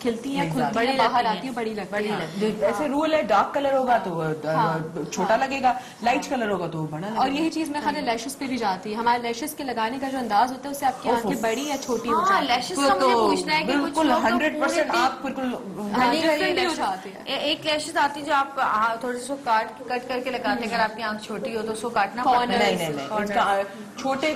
[SPEAKER 4] खिलती हैं, खुलती हैं, बाहर आती हैं, बड़ी लगती हैं।
[SPEAKER 2] ऐसे रूल है, डार्क कलर होगा तो छोटा लगेगा, लाइट कलर होगा तो बड़ा लगेगा।
[SPEAKER 4] और यही चीज मेरे ख्याल है लैशेस पे भी जाती है। हमारे लैशेस के लगाने का जो अंदाज होता है उससे आपकी आंखें बड़ी या छोटी हो जाती है।
[SPEAKER 3] लैशेस का मुझे पूछना है कि कुछ
[SPEAKER 2] बिल्कुल
[SPEAKER 3] लोग तो
[SPEAKER 2] 100%
[SPEAKER 3] पूरे
[SPEAKER 2] आप बिल्कुल
[SPEAKER 3] घनी घनी
[SPEAKER 4] different भी हो
[SPEAKER 3] lashes-
[SPEAKER 4] जाती है।
[SPEAKER 3] एक लैशेस आती है जो आप थोड़ी सी कट करके लगाते हैं, अगर आपकी आंख छोटी हो तो उसको काटना
[SPEAKER 4] Corners,
[SPEAKER 3] पड़ता है।
[SPEAKER 2] नहीं इसका छोटे,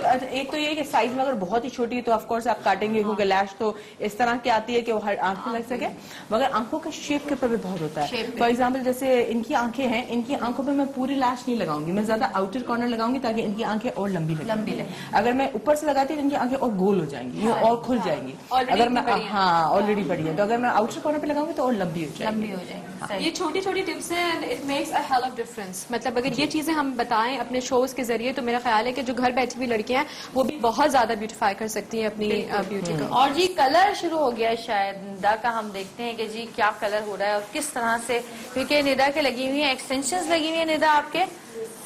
[SPEAKER 2] एक तो ये है कि साइज में अगर बहुत ही छोटी है तो ऑफ कोर्स आप काटेंगे, क्योंकि लैश तो इस तरह की आती है कि वो हर आंख में लग सके, मगर आंखों के शेप के ऊपर भी बहुत होता है। फॉर एग्जाम्पल जैसे इनकी आंखें हैं, इनकी आंखों पे मैं पूरी लैश नहीं लगाऊंगी, मैं ज्यादा आउटर कॉर्नर लगाऊंगी ताकि इनकी आंखें और लंबी लगे। अगर मैं ऊपर से लगाती तो इनकी आंखें और गोल हो जाएंगी, ये और खुल जाएंगी। अगर मैं ऑलरेडी बड़ी है तो अगर मैं आउटर कॉर्नर पे लगाऊंगी तो और लंबी हो जाएगी।
[SPEAKER 4] ये छोटी छोटी टिप्स हैं, it makes a hell of difference. मतलब अगर ये चीजें हम बताएं अपने शोज के जरिए तो मेरा ख्याल है कि जो घर बैठी हुई लड़कियां हैं वो भी बहुत ज्यादा ब्यूटिफाई कर सकती हैं अपनी ब्यूटी को।
[SPEAKER 3] और जी कलर शुरू हो गया है शायद निदा का, हम देखते हैं कि जी क्या कलर हो रहा है और किस तरह से, क्योंकि निदा के लगी हुई है एक्सटेंशंस लगी हुई है निदा आपके,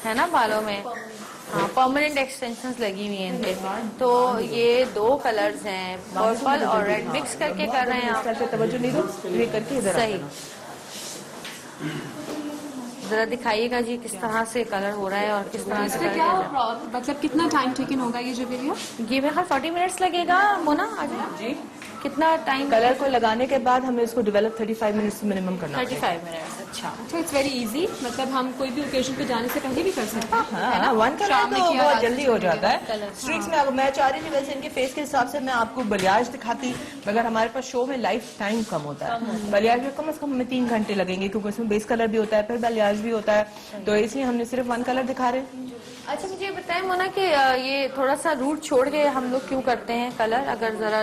[SPEAKER 3] है ना बालों में? हाँ, परमानेंट एक्सटेंशंस लगी हुई हैं इनके। तो ये 2 कलर्स हैं, पर्पल और रेड मिक्स करके कर रहे हैं आप।
[SPEAKER 2] तवज्जो नहीं दो, ये करके इधर
[SPEAKER 3] सही, जरा दिखाइएगा जी किस तरह से कलर हो रहा है और किस तरह से
[SPEAKER 4] इसका क्या मतलब कितना टाइम टेकन होगा ये जो वीडियो?
[SPEAKER 3] ये मेरे ख्याल 40 मिनट्स लगेगा मोना। जी कितना टाइम?
[SPEAKER 2] कलर को लगाने के बाद हमें इसको डेवलप 35 मिनट्स मिनिमम करना है।
[SPEAKER 3] 35 मिनट्स। अच्छा,
[SPEAKER 4] इट्स वेरी इजी, मतलब हम कोई भी ओकेजन पे जाने से पहले भी कर सकते हैं।
[SPEAKER 2] हाँ, वन कलर
[SPEAKER 4] शाम में
[SPEAKER 2] तो
[SPEAKER 4] किया,
[SPEAKER 2] बहुत
[SPEAKER 4] रात
[SPEAKER 2] जल्दी
[SPEAKER 4] में
[SPEAKER 2] हो
[SPEAKER 4] किया।
[SPEAKER 2] जाता है। स्ट्रिक्स में मैं चाह रही थी वैसे इनके फेस के हिसाब से मैं आपको बलियाज दिखाती, मगर हमारे पास शो में लाइफ टाइम कम होता है। बलियाज में कम से कम हमें 3 घंटे लगेंगे, क्योंकि इसमें बेस कलर भी होता है, फिर बलियाज भी होता है, तो इसलिए हमने सिर्फ 1 कलर दिखा रहे हैं।
[SPEAKER 3] अच्छा मुझे बताएं मोना कि ये थोड़ा सा रूट छोड़ के हम लोग क्यों करते हैं कलर, अगर जरा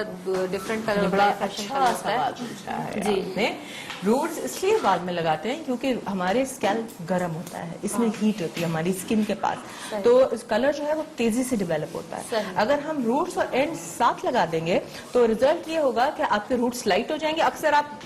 [SPEAKER 3] डिफरेंट कलर
[SPEAKER 2] बड़ा
[SPEAKER 3] होता है, fashion
[SPEAKER 2] अच्छा
[SPEAKER 3] कलर होता है?
[SPEAKER 2] सवाल पूछा है आपने। रूट्स इसलिए बाद में लगाते हैं क्योंकि हमारे स्कैल्प गर्म होता है, इसमें हीट होती है हमारी स्किन के पास, तो कलर जो है वो तेजी से डेवलप होता है। अगर हम रूट्स और एंड साथ लगा देंगे तो रिजल्ट ये होगा कि आपके रूट्स लाइट हो जाएंगे। अक्सर आप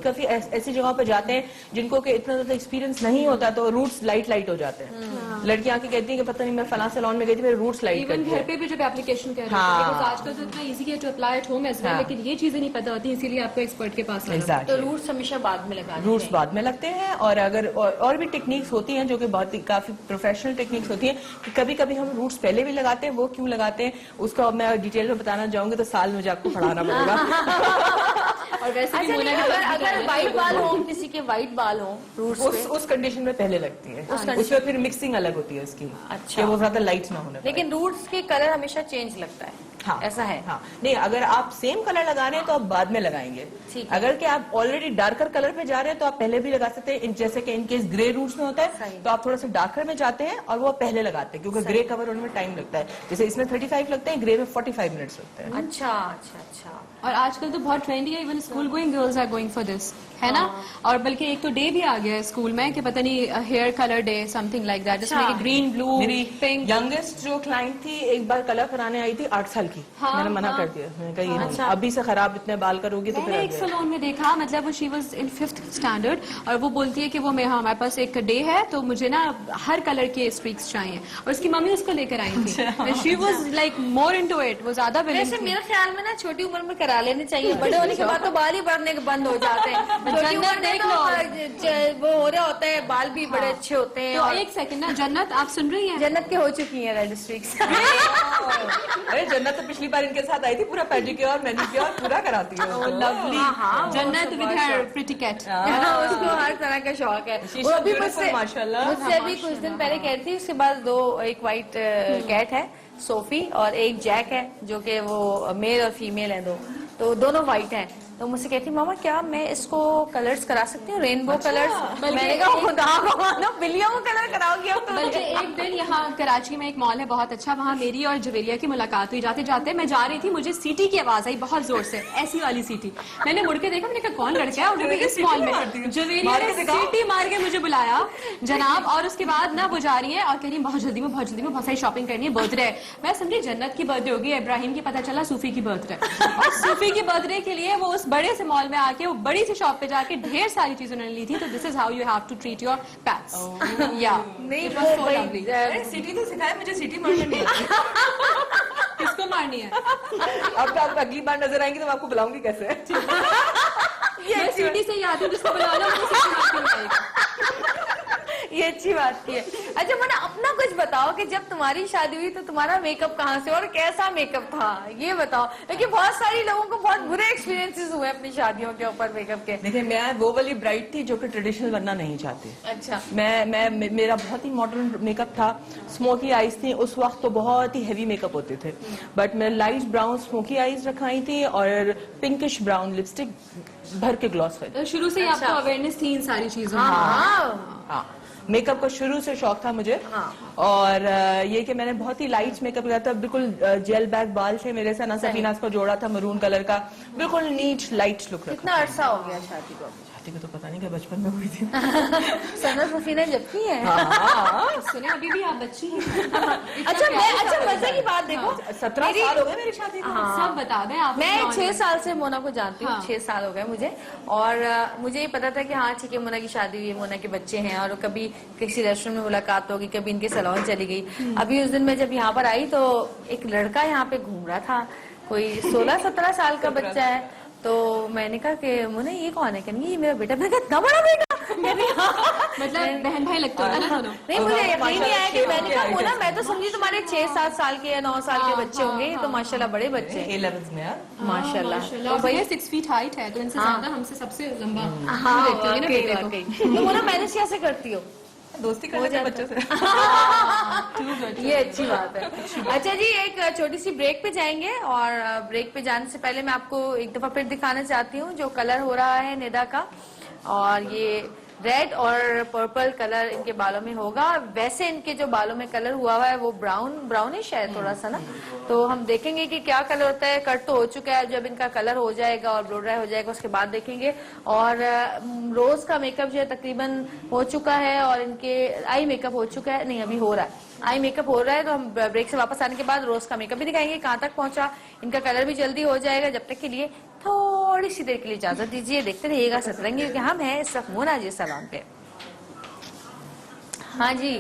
[SPEAKER 2] काफी ऐसी जगह पर जाते हैं जिनको कि इतना ज्यादा एक्सपीरियंस नहीं होता, तो रूट्स लाइट हो जाते हैं। लड़कियां आके कहती हैं कि पता नहीं मैं फलां सैलून में गई थी, मेरे रूट्स लाइट
[SPEAKER 4] इवन
[SPEAKER 2] कर
[SPEAKER 4] घर
[SPEAKER 2] दिए।
[SPEAKER 4] पे भी जब एप्लीकेशन कर रहे हैं,
[SPEAKER 2] हाँ।
[SPEAKER 4] बिकॉज़ आजकल तो इतना इजी है to apply at home as well, लेकिन ये चीजें नहीं पता होती, इसीलिए आपको एक्सपर्ट के पास जाना पड़ता है।
[SPEAKER 3] तो रूट्स हमेशा बाद में लगाने
[SPEAKER 2] रूट्स बाद में लगते हैं, और अगर और भी टेक्निक्स होती हैं जो कि बहुत ही काफी प्रोफेशनल टेक्निक्स होती हैं कि कभी कभी हम रूट्स पहले भी लगाते हैं। वो क्यों लगाते हैं उसका मैं डिटेल में बताना चाहूंगी तो साल में मुझे आपको पढ़ाना पड़ेगा।
[SPEAKER 4] और वैसे भी
[SPEAKER 3] अच्छा
[SPEAKER 4] मोना
[SPEAKER 3] नहीं,
[SPEAKER 4] के पास भी
[SPEAKER 3] अगर
[SPEAKER 4] करना
[SPEAKER 3] व्हाइट बाल हो, किसी के व्हाइट बाल हो रूट्स पे,
[SPEAKER 2] उस कंडीशन में पहले लगती है, उसमें फिर मिक्सिंग अलग होती है उसकी।
[SPEAKER 3] अच्छा।
[SPEAKER 2] कि वो ज्यादा लाइट ना होने पाए।
[SPEAKER 3] लेकिन रूट्स के कलर हमेशा चेंज लगता है।
[SPEAKER 2] हाँ,
[SPEAKER 3] ऐसा है।
[SPEAKER 2] हाँ, नहीं अगर आप सेम कलर लगा रहे हैं तो आप बाद में लगाएंगे।
[SPEAKER 3] ठीक है।
[SPEAKER 2] अगर कि आप ऑलरेडी डार्कर कलर पे जा रहे हैं तो आप पहले भी लगा सकते हैं। जैसे कि इनकेस ग्रे रूट्स में होता है
[SPEAKER 3] सही।
[SPEAKER 2] तो आप थोड़ा सा डार्कर में जाते हैं और वो पहले लगाते हैं, क्योंकि ग्रे कवर होने में टाइम लगता है। जैसे इसमें 35 लगते हैं, ग्रे में 45 मिनट्स लगते हैं।
[SPEAKER 3] अच्छा अच्छा अच्छा।
[SPEAKER 4] और आजकल तो बहुत ट्रेंडी है, even school going girls are going for this, है ना? और बल्कि एक तो डे भी आ गया है स्कूल में कि पता नहीं hair colour day something like that, जिसमें ग्रीन ब्लू
[SPEAKER 2] मेरी
[SPEAKER 4] पिंक।
[SPEAKER 2] यंगेस्ट जो क्लाइंट थी एक बार कलर कराने आई थी 8 साल की।
[SPEAKER 4] हाँ,
[SPEAKER 2] मैंने मना
[SPEAKER 4] हाँ।
[SPEAKER 2] कर दिया, मैंने कहा ये नहीं, अभी से खराब इतने बाल करोगी तो
[SPEAKER 4] मैंने एक
[SPEAKER 2] फिर
[SPEAKER 4] सलोन में देखा, मतलब वो she was in 5th standard और वो बोलती है कि वो हमारे पास एक डे है तो मुझे ना हर कलर के स्ट्रीक्स चाहिए, और उसकी मम्मी उसको लेकर आई थी। She was like more into it, वो ज्यादा
[SPEAKER 3] वैसे मेरे ख्याल में ना छोटी उम्र में करा लेने चाहिए, बड़े होने के बाद तो बाल ही बढ़ने के बंद हो जाते हैं। छोटी उम्र में तो वो हो रहा होता है, बाल भी बड़े अच्छे होते हैं।
[SPEAKER 4] तो
[SPEAKER 3] और
[SPEAKER 4] एक सेकंड ना, जन्नत आप सुन रही हैं?
[SPEAKER 3] जन्नत के हो चुकी हैं रेड स्ट्रिक्स।
[SPEAKER 2] अरे जन्नत तो पिछली बार इनके साथ आई थी, पूरा पेडिक्योर मैनिक्योर पूरा कराती है।
[SPEAKER 4] लवली जन्नत विद हर प्रिटी कैट।
[SPEAKER 3] उसको हर तरह का शौक है। वो अभी मुझसे
[SPEAKER 2] माशाल्लाह।
[SPEAKER 3] मुझसे अभी कुछ दिन पहले कह रही थी, उसके बाद एक व्हाइट कैट है सोफी और एक जैक है, जो कि वो मेल और फीमेल है दो, तो दोनों व्हाइट हैं। तो मुझसे कहती मामा क्या मैं इसको कलर्स करा सकती हूँ, रेनबो कलर्स। मैंने कहा खुदा को मानो बिल्लियों को कलर कराओगी अब तो।
[SPEAKER 4] बल्कि एक दिन यहाँ कराची में एक मॉल है बहुत अच्छा, वहाँ मेरी और जवेरिया की मुलाकात हुई। जाते जाते मैं जा रही थी, मुझे सीटी की आवाज आई बहुत जोर से, ऐसी वाली सीटी। मैंने मुड़ के देखा, मैंने कहा कौन लड़का है और इस मॉल में। जवेरिया ने सीटी मार के मुझे बुलाया जनाब, और उसके बाद ना वो जा रही है और कह रही है बहुत जल्दी में बहुत सारी शॉपिंग करनी है, बर्थडे है। मैं समझी जन्नत की बर्थडे होगी, इब्राहिम की पता चला सूफी की बर्थडे। और सूफी की बर्थडे के लिए वो उस बड़े से मॉल में आके वो बड़ी सी शॉप पे जाके ढेर सारी चीजें उन्होंने ली थी। तो this is how you have to treat your pets. या
[SPEAKER 3] नहीं
[SPEAKER 4] it was so lovely.
[SPEAKER 2] सिटी तो सिखाया मुझे, सिटी मारना नहीं आता।
[SPEAKER 4] किसको मारनी है?
[SPEAKER 2] अब आप अगली बार नजर आएंगी तो मैं आपको बुलाऊंगी कैसे।
[SPEAKER 4] मैं सीटी से याद हूँ, जिसको बुलाना मुझे सीटी मार के बुलाएगा।
[SPEAKER 3] ये अच्छी बात की है। अच्छा मना अपना कुछ बताओ कि जब तुम्हारी शादी हुई तो तुम्हारा मेकअप कहाँ से और कैसा मेकअप था, ये बताओ, क्योंकि बहुत सारी लोगों को बहुत बुरे एक्सपीरियंसेस हुए अपनी शादियों के ऊपर मेकअप के।
[SPEAKER 2] देखिए मैं वो वाली ब्राइड थी जो कि ट्रेडिशनल बनना नहीं चाहती।
[SPEAKER 3] अच्छा।
[SPEAKER 2] मेरा बहुत ही मॉडर्न मेकअप था, स्मोकी आईज थी उस वक्त, तो बहुत ही हेवी मेकअप होते थे, बट मैं लाइट ब्राउन स्मोकी आईज रखाई थी और पिंकिश ब्राउन लिपस्टिक भर के ग्लॉस कर।
[SPEAKER 4] तो शुरू से ही आपको अवेयरनेस थी इन सारी चीजों में?
[SPEAKER 2] हाँ, मेकअप का शुरू से शौक था मुझे। और ये कि मैंने बहुत ही लाइट मेकअप किया था, बिल्कुल जेल बैक बाल थे मेरे से, ना सफीनाज का जोड़ा था मरून कलर का, बिल्कुल नीट लाइट लुक रखा।
[SPEAKER 3] कितना अरसा हो गया शादी को?
[SPEAKER 2] शादी को तो पता नहीं, क्या बचपन में हुई थी।
[SPEAKER 3] सना सफीना जब की है।
[SPEAKER 4] सुने अभी भी आप बच्ची हैं।
[SPEAKER 3] अच्छा मजे की बात देखो,
[SPEAKER 2] 17 साल हो गए मेरी शादी को।
[SPEAKER 4] सब बता दें आप।
[SPEAKER 3] मैं 6 साल से मोना को जानती हूँ।
[SPEAKER 4] हाँ।
[SPEAKER 3] 6 साल हो गए मुझे, और मुझे ये पता था कि हाँ ठीक है मोना की शादी हुई है, मोना के बच्चे हैं, और कभी किसी रेस्टोरेंट में मुलाकात होगी, कभी इनके सैलून चली गई। अभी उस दिन मैं जब यहाँ पर आई तो एक लड़का यहाँ पे घूम रहा था, कोई 16-17 साल का बच्चा है। तो मैंने कहा कि मोना ये कौन है? कहनी ये मेरा बेटा। मैंने कहा इतना बड़ा बेटा?
[SPEAKER 4] मतलब बहन भाई लगते हो ना दोनों?
[SPEAKER 3] नहीं मुझे यकीन नहीं आया कि मैंने कहा मोना मैं तो समझी तुम्हारे 6-7 साल के या 9 साल के बच्चे होंगे, तो माशाल्लाह बड़े बच्चे हैं।
[SPEAKER 2] 11th में यार
[SPEAKER 3] माशाल्लाह।
[SPEAKER 4] तो भैया 6 फीट हाइट है, तो इनसे ज्यादा हमसे सबसे लंबा
[SPEAKER 3] हाँ
[SPEAKER 4] देखते होंगे ना बेटे को।
[SPEAKER 3] वाकई। तो मोना मैनेज कैसे करती हो?
[SPEAKER 2] दोस्ती कर लेते हैं बच्चों से।
[SPEAKER 3] ये अच्छी बात है। अच्छा जी एक छोटी सी ब्रेक पे जाएंगे, और ब्रेक पे जाने से पहले मैं आपको एक दफा फिर दिखाना चाहती हूँ जो कलर हो रहा है निदा का, और ये रेड और पर्पल कलर इनके बालों में होगा। वैसे इनके जो बालों में कलर हुआ हुआ है वो ब्राउनिश है थोड़ा सा ना, तो हम देखेंगे कि क्या कलर होता है। कट तो हो चुका है, जब इनका कलर हो जाएगा और ब्लो ड्राई हो जाएगा उसके बाद देखेंगे। और रोज का मेकअप जो है तकरीबन हो चुका है, और इनके आई मेकअप हो चुका है, नहीं अभी हो रहा है, आई मेकअप हो रहा है। तो हम ब्रेक से वापस आने के बाद रोज का मेकअप भी दिखाएंगे कहाँ तक पहुंचा, इनका कलर भी जल्दी हो जाएगा। जब तक के लिए थोड़ी सी देर के लिए इजाजत दीजिए, देखते रहिएगा सतरंगी, क्योंकि हम हैं इस वक्त मोना जी सैलून पे। हाँ जी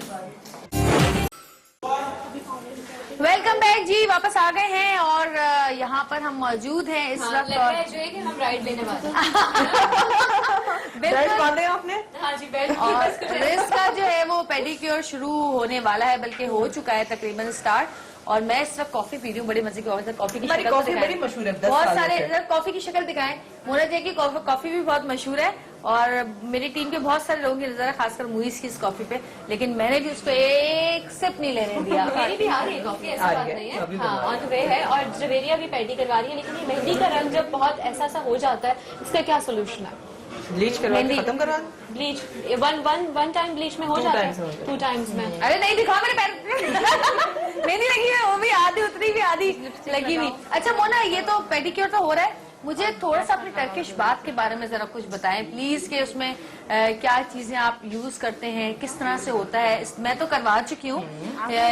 [SPEAKER 3] वेलकम बैक जी, वापस आ गए हैं और यहाँ पर हम मौजूद हैं इस वक्त।
[SPEAKER 4] लगता है जो है कि हम राइड लेने वाले हैं।
[SPEAKER 2] बेल्ट बांधे आपने?
[SPEAKER 4] हाँ जी बेल्ट।
[SPEAKER 3] और रिस्ट का जो है वो पेडिक्योर शुरू होने वाला है, बल्कि हो चुका है तकरीबन स्टार्ट। और मैं इस वक्त कॉफी पी रही हूँ, बड़ी मजे की कॉफी की शक्ल
[SPEAKER 2] कॉफी बड़ी मशहूर है, 10
[SPEAKER 3] बहुत
[SPEAKER 2] साल
[SPEAKER 3] सारे
[SPEAKER 2] से।
[SPEAKER 3] कॉफी की शक्ल दिखाएं। मोना जी की कॉफी भी बहुत मशहूर है, और मेरी टीम के बहुत सारे लोगों की नजर है, खासकर मुइस की इस कॉफी पे, लेकिन मैंने भी उसको एक सिप नहीं लेने दिया।
[SPEAKER 4] मेरी भी आ रही है कॉफी, ऐसी
[SPEAKER 2] आ रही
[SPEAKER 4] बात
[SPEAKER 2] है,
[SPEAKER 4] नहीं है।
[SPEAKER 2] अभी
[SPEAKER 4] हाँ ऑन द वे है, और जवेरिया भी पेडी करवा रही है। लेकिन ये मेहंदी का रंग जब बहुत ऐसा सा हो जाता है, इसका क्या सोल्यूशन है?
[SPEAKER 2] ब्लीच करवा के खत्म करवा।
[SPEAKER 4] ब्लीच वन टाइम ब्लीच में हो जाता है, 2 टाइम्स में।
[SPEAKER 3] अरे नहीं दिखा मेरे पैर मेहंदी लगी है, वो भी आधी उतरी भी आधी लगी हुई। अच्छा मोना ये तो पेडिक्योर तो हो रहा है, मुझे थोड़ा सा अपनी टर्किश बात के बारे में जरा कुछ बताएं प्लीज, कि उसमें क्या चीजें आप यूज करते हैं, किस तरह से होता है। मैं तो करवा चुकी हूँ,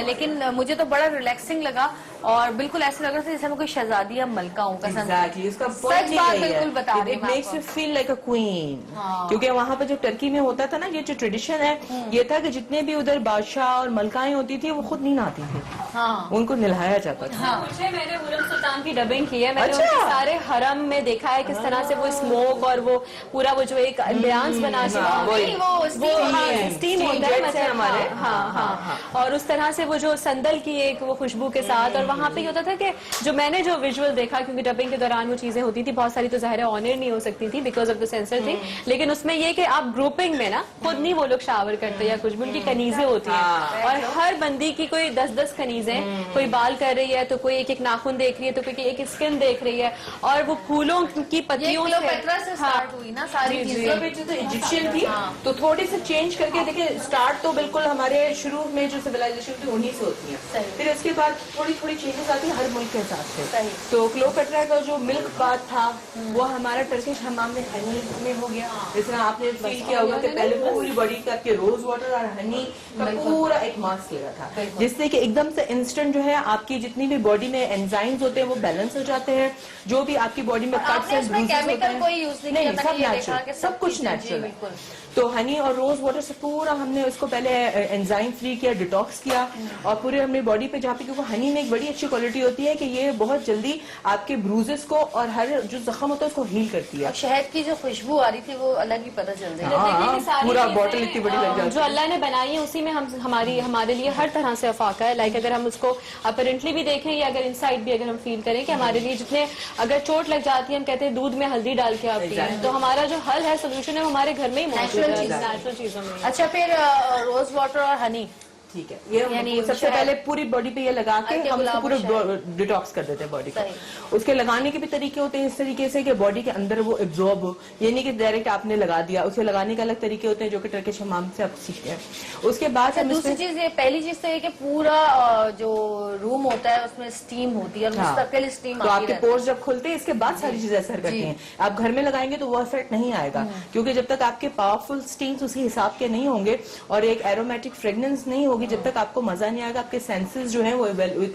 [SPEAKER 3] लेकिन मुझे तो बड़ा रिलैक्सिंग लगा, और बिल्कुल ऐसा लग रहा था जैसे मैं कोई शहजादी या मलका हूँ।
[SPEAKER 2] Exactly, उसका
[SPEAKER 3] सच बात बिल्कुल बता रही हूँ।
[SPEAKER 2] Makes you feel like a queen. क्योंकि वहाँ पर जो टर्की में होता था ना, ये जो ट्रेडिशन है ये था कि जितने भी उधर बादशाह और मलकाएं होती थी वो खुद नहीं नहाती थी, उनको नहलाया जाता था।
[SPEAKER 4] मुझे मैंने हुरम सुल्तान की डबिंग की है, मैंने
[SPEAKER 2] अच्छा।
[SPEAKER 4] उनके सारे हरम में देखा है किस तरह से वो स्मोक और वो पूरा वो जो एक एम्बियंस बना के वो स्टीम होता है मतलब हमारे। हाँ, और उस तरह से वो जो संदल की एक वो खुशबू के साथ, और वहाँ पे ये होता था कि जो मैंने जो विजुअल देखा, क्योंकि डबिंग के दौरान वो चीजें होती थी बहुत सारी, तो जाहिर है ऑनर नहीं हो सकती थी because of the sensor thing, लेकिन उसमें ये कि आप ग्रुपिंग में ना खुद नहीं वो लोग शावर करते या कुछ भी, उनकी कनीजें होती हैं और हर बंदी की कोई 10-10 कनीजें, कोई बाल कर रही है तो कोई एक एक नाखून देख रही है तो कोई एक स्किन देख रही है, और वो फूलों की पत्तियों
[SPEAKER 3] से स्टार्ट हुई ना सारी चीजें।
[SPEAKER 2] तो इजिप्शियन थी तो थोड़ी सी चेंज करके देखिए, स्टार्ट तो बिल्कुल हमारे शुरू में जो सिविलाइजेशन थी उन्हीं से होती है, फिर उसके बाद थोड़ी थोड़ी चेंजेस आती है हर मुल्क के हिसाब से। तो क्लियोपेट्रा का जो मिल्क बाथ था वो हमारा टर्किश हमाम में हनी में हो गया। जिस तरह आपने फील किया होगा कि पहले पूरी बॉडी का आपके रोज वाटर और हनी का पूरा एक मास्क लगा था, जिससे कि एकदम से इंस्टेंट जो है आपकी जितनी भी बॉडी में एंजाइम्स होते हैं वो बैलेंस हो जाते हैं, जो भी आपकी बॉडी में कट्स एंड ब्रूसेस होते हैं
[SPEAKER 3] कोई यूज नहीं,
[SPEAKER 2] सब नेचुरल, सब कुछ नेचुरल है। तो हनी और रोज वाटर से पूरा हमने उसको पहले एंजाइम फ्री किया, डिटॉक्स किया, और पूरे हमने बॉडी पे जहाँ पे, क्योंकि हनी में एक बड़ी अच्छी क्वालिटी होती है कि ये बहुत जल्दी आपके ब्रूजेस को और हर जो जख्म होता है उसको हील करती है।
[SPEAKER 3] शहद की जो खुशबू आ रही थी वो अलग ही पता चल रही है।
[SPEAKER 2] पूरा बॉटल इतनी बड़ी लग जाती
[SPEAKER 4] जो अल्लाह ने बनाई है उसी में हम हमारे लिए हर तरह से अफाका है। लाइक अगर हम उसको अपरेंटली भी देखें या अगर इनसाइड भी अगर हम फील करें कि हमारे लिए जितने अगर चोट लग जाती है, हम कहते हैं दूध में हल्दी डाल के आप पिएं, तो हमारा जो हल है, सोल्यूशन है, हमारे घर में ही मौजूद है, नेचुरल चीजों में।
[SPEAKER 3] अच्छा, फिर रोज वाटर और हनी,
[SPEAKER 2] ठीक है, ये सबसे पहले पूरी बॉडी पे ये लगा के हम उसको पूरा डिटॉक्स कर देते हैं बॉडी को। उसके लगाने के भी तरीके होते हैं इस तरीके से कि बॉडी के अंदर वो एब्जॉर्ब हो, ये नहीं कि डायरेक्ट आपने लगा दिया, उसके लगाने के अलग तरीके होते हैं जो कि टर्किश हमाम से आप सीखते हैं। उसके बाद
[SPEAKER 3] दूसरी चीज, पहली चीज तो ये कि पूरा जो रूम होता है उसमें स्टीम होती है और मुस्तकिल स्टीम
[SPEAKER 2] तो आपके पोर्स जब खुलते हैं इसके बाद सारी चीजें असर करती हैं। आप घर में लगाएंगे तो वो इफेक्ट नहीं आएगा, क्योंकि जब तक आपके पावरफुल स्टीम्स उसी हिसाब के नहीं होंगे और एक एरोमेटिक फ्रेग्रेंस नहीं होगी, जब तक आपको मजा नहीं आएगा, आपके सेंसेस जो हैं वो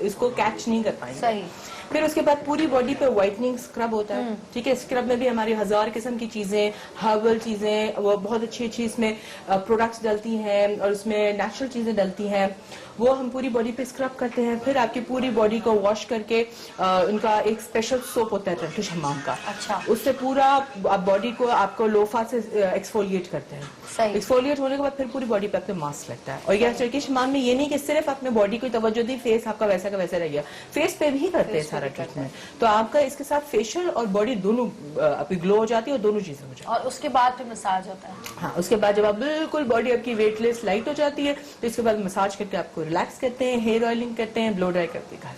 [SPEAKER 2] इसको कैच नहीं कर पाएंगे।
[SPEAKER 3] सही।
[SPEAKER 2] फिर उसके बाद पूरी बॉडी पे व्हाइटनिंग स्क्रब होता है, ठीक है। स्क्रब में भी हमारी 1000 किस्म की चीजें, हर्बल चीजें, वो बहुत अच्छी अच्छी इसमें प्रोडक्ट्स डलती हैं और उसमें नेचुरल चीजें डलती हैं, वो हम पूरी बॉडी पे स्क्रब करते हैं। फिर आपकी पूरी बॉडी को वॉश करके उनका एक स्पेशल सोप होता है टर्किश हमाम का,
[SPEAKER 3] अच्छा,
[SPEAKER 2] उससे पूरा बॉडी को आपको लोफा से एक्सफोलिएट करते हैं। एक्सफोलिएट होने के बाद फिर पूरी बॉडी पे आपके मास्क लगता है। और यह टर्किश हमाम में ये नहीं कि सिर्फ आपने बॉडी को तवज्जो दी, फेस आपका वैसा का वैसा रह गया, फेस पे भी करते हैं सारा ट्रीटमेंट। तो आपका इसके साथ फेशियल और बॉडी दोनों आपकी ग्लो हो जाती है और दोनों चीजें हो जाती है।
[SPEAKER 3] और उसके बाद फिर मसाज होता है।
[SPEAKER 2] हाँ, उसके बाद जब आप बिल्कुल बॉडी आपकी वेटलेस लाइट हो जाती है तो इसके बाद मसाज करके आपको रिलैक्स करते हैं, हेयर ऑयलिंग करते हैं, ब्लो ड्राई करते हैं।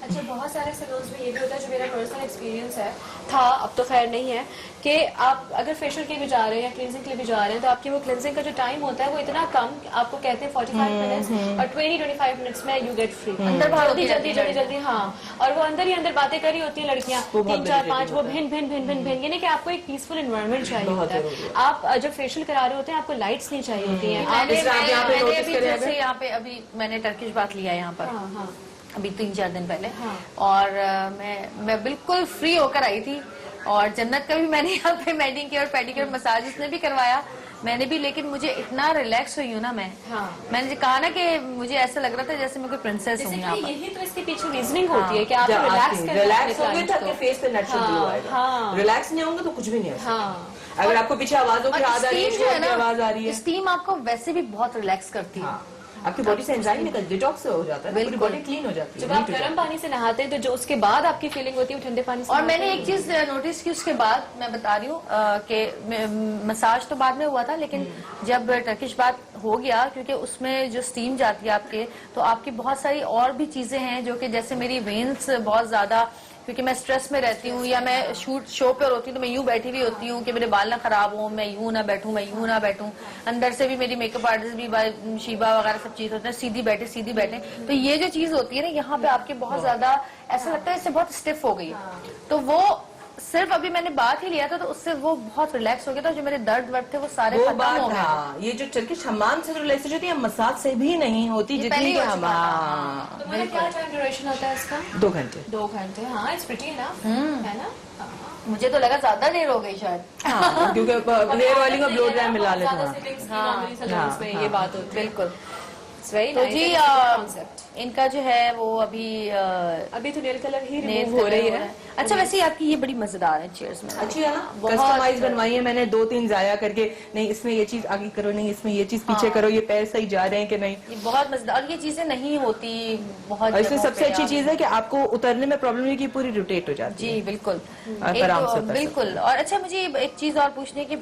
[SPEAKER 4] अच्छा, बहुत सारे सैलून्स में ये भी होता है, जो मेरा पर्सनल एक्सपीरियंस है था, अब तो खैर नहीं है, कि आप अगर फेशियल के लिए भी जा रहे हैं या क्लींजिंग के लिए भी जा रहे हैं तो आपकी वो क्लींजिंग का जो टाइम होता है वो इतना कम, आपको कहते हैं 45 मिनट्स और 20-25 मिनट्स में यू गेट फ्री। अंदर जल्दी हाँ, और वो अंदर ही अंदर बातें कर रही होती है लड़कियां, 3-4-5 वो भिन यानी कि आपको एक पीसफुल एनवायरनमेंट चाहिए होता है। आप जब फेशियल करा रहे होते हैं आपको लाइट्स नहीं चाहिए होती है।
[SPEAKER 3] जैसे यहाँ पे अभी मैंने टर्किश बात लिया यहाँ पर अभी 3-4 दिन पहले, और मैं बिल्कुल फ्री होकर आई थी, और जन्नत का भी मैंने यहाँ पे मेडिक्योर पेडिक्योर मसाज उसने भी करवाया, मैंने भी, लेकिन मुझे इतना रिलैक्स हुई हूँ ना मैं। मैंने कहा ना कि मुझे ऐसा लग रहा था जैसे मैं कोई प्रिंसेस हूँ यहाँ पर।
[SPEAKER 4] यही तो इसके पीछे रीजनिंग होती है कि आप
[SPEAKER 2] रिलैक्स होंगे तो आपके फेस पे नेचुरल ग्लो आएगा। रिलैक्स नहीं होंगे तो कुछ भी नहीं होगा। अगर आपको पीछे आवाजों की आवाज आ रही है,
[SPEAKER 3] स्टीम आपको वैसे भी बहुत रिलैक्स करती है,
[SPEAKER 2] आपकी बॉडी से एंजाइम निकल, डिटॉक्स हो जाता है, पूरी बॉडी क्लीन हो जाती है।
[SPEAKER 4] जब आप गर्म पानी से नहाते हैं तो जो उसके बाद आपकी फीलिंग होती है वो ठंडे पानी से।
[SPEAKER 3] और मैंने एक चीज नोटिस की उसके बाद, मैं बता रही हूँ कि मसाज तो बाद में हुआ था, लेकिन जब टर्किश बात हो गया, क्योंकि उसमें जो स्टीम जाती है आपके, तो आपकी बहुत सारी और भी चीजें हैं जो कि जैसे मेरी वेन्स बहुत ज्यादा, क्योंकि मैं स्ट्रेस में रहती हूँ या मैं शो पर होती हूँ तो मैं यूं बैठी हुई होती हूँ कि मेरे बाल ना खराब हो, मैं यूं ना बैठूं, अंदर से भी मेरी मेकअप आर्टिस्ट भी शीबा वगैरह सब चीज होते हैं, सीधी बैठे। तो ये जो चीज होती है ना यहाँ पे आपके बहुत ज्यादा ऐसा लगता है इससे बहुत स्टिफ हो गई, तो वो सिर्फ अभी मैंने बात ही लिया था तो उससे वो बहुत रिलैक्स हो गया था, जो मेरे दर्द थे वो सारे खत्म हो गए।
[SPEAKER 2] ये जो टर्किश हमाम से रिलैक्स होती है, मसाज से भी नहीं होती जितनी क्या
[SPEAKER 4] क्या टाइम ड्यूरेशन होता है इसका?
[SPEAKER 2] 2 घंटे।
[SPEAKER 4] 2 घंटे, हाँ, इट्स प्रीटी इनफ, है ना?
[SPEAKER 3] मुझे तो लगा ज्यादा देर हो गई शायद,
[SPEAKER 2] क्योंकि हेयर ऑयलिंग और ब्लो ड्राई मिला लेते हैं।
[SPEAKER 4] ये बात होती है।
[SPEAKER 3] बिल्कुल।
[SPEAKER 4] It's very
[SPEAKER 3] तो
[SPEAKER 4] nice
[SPEAKER 3] ji
[SPEAKER 4] and it's a good concept.
[SPEAKER 3] इनका जो है वो अभी
[SPEAKER 4] अभी तो नेल कलर ही
[SPEAKER 3] nail
[SPEAKER 4] रिमूव हो
[SPEAKER 3] color
[SPEAKER 4] रही
[SPEAKER 3] हो
[SPEAKER 4] है।
[SPEAKER 3] रहा है। अच्छा वैसे ही आपकी ये बड़ी मजेदार है चेयर्स में
[SPEAKER 2] अच्छी है ना,
[SPEAKER 3] बहुत-
[SPEAKER 2] कस्टमाइज बनवाई है मैंने 2-3 जाया करके, नहीं इसमें ये चीज आगे करो, नहीं इसमें ये चीज पीछे करो, ये पैर सही जा रहे हैं कि नहीं।
[SPEAKER 3] ये बहुत मजेदार, और ये चीजें नहीं होती बहुत
[SPEAKER 2] और इसमें
[SPEAKER 3] जगहों
[SPEAKER 2] सबसे
[SPEAKER 3] पे
[SPEAKER 2] अच्छी
[SPEAKER 3] आप-
[SPEAKER 2] चीज है कि आपको उतरने में प्रॉब्लम नहीं, कि पूरी रोटेट हो जाती है।
[SPEAKER 3] जी बिल्कुल
[SPEAKER 2] आप आराम से उतर
[SPEAKER 3] बिल्कुल। और अच्छा मुझे एक चीज और पूछनी है कि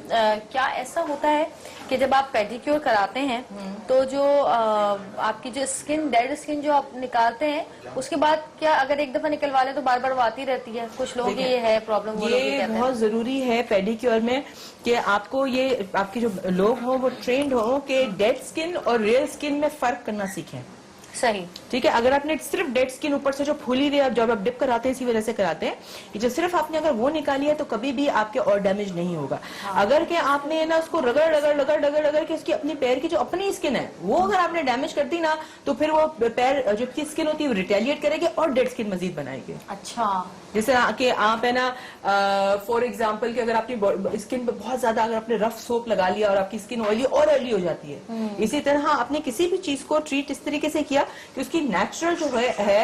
[SPEAKER 3] क्या ऐसा होता है कि जब आप पेडिक्योर कराते हैं तो जो आपकी जो स्किन, डेड स्किन जो आप निकालते हैं, उसके बाद क्या अगर एक दफा निकलवा लें तो बार बार वो आती रहती है? कुछ लोग
[SPEAKER 2] देखिए,
[SPEAKER 3] ये है प्रॉब्लम, वो लोग ये
[SPEAKER 2] ये
[SPEAKER 3] कहते हैं।
[SPEAKER 2] बहुत जरूरी है पेडिक्योर में कि आपको ये आपके जो लोग हों वो ट्रेंड हों कि डेड स्किन और रियल स्किन में फर्क करना सीखें।
[SPEAKER 3] सही।
[SPEAKER 2] ठीक है, अगर आपने सिर्फ डेड स्किन ऊपर से जो फूली हुई है, जब आप डिप कराते हैं इसी वजह से कराते हैं, ये जो सिर्फ आपने अगर वो निकाली है तो कभी भी आपके और डैमेज नहीं होगा। अगर के आपने ना उसको रगड़ के उसकी अपनी पैर की जो अपनी स्किन है वो अगर आपने डैमेज कर दी ना, तो फिर वो पैर जो की स्किन होती है वो रिटेलिएट करेगी और डेड स्किन मजीद बनाएगी।
[SPEAKER 3] अच्छा।
[SPEAKER 2] जैसे कि आप है ना फॉर एग्जाम्पल कि अगर आपकी स्किन पे बहुत ज्यादा अगर आपने रफ सोप लगा लिया और आपकी स्किन ऑयली और ऑयली हो जाती है, इसी तरह आपने किसी भी चीज को ट्रीट इस तरीके से किया कि उसकी नेचुरल जो है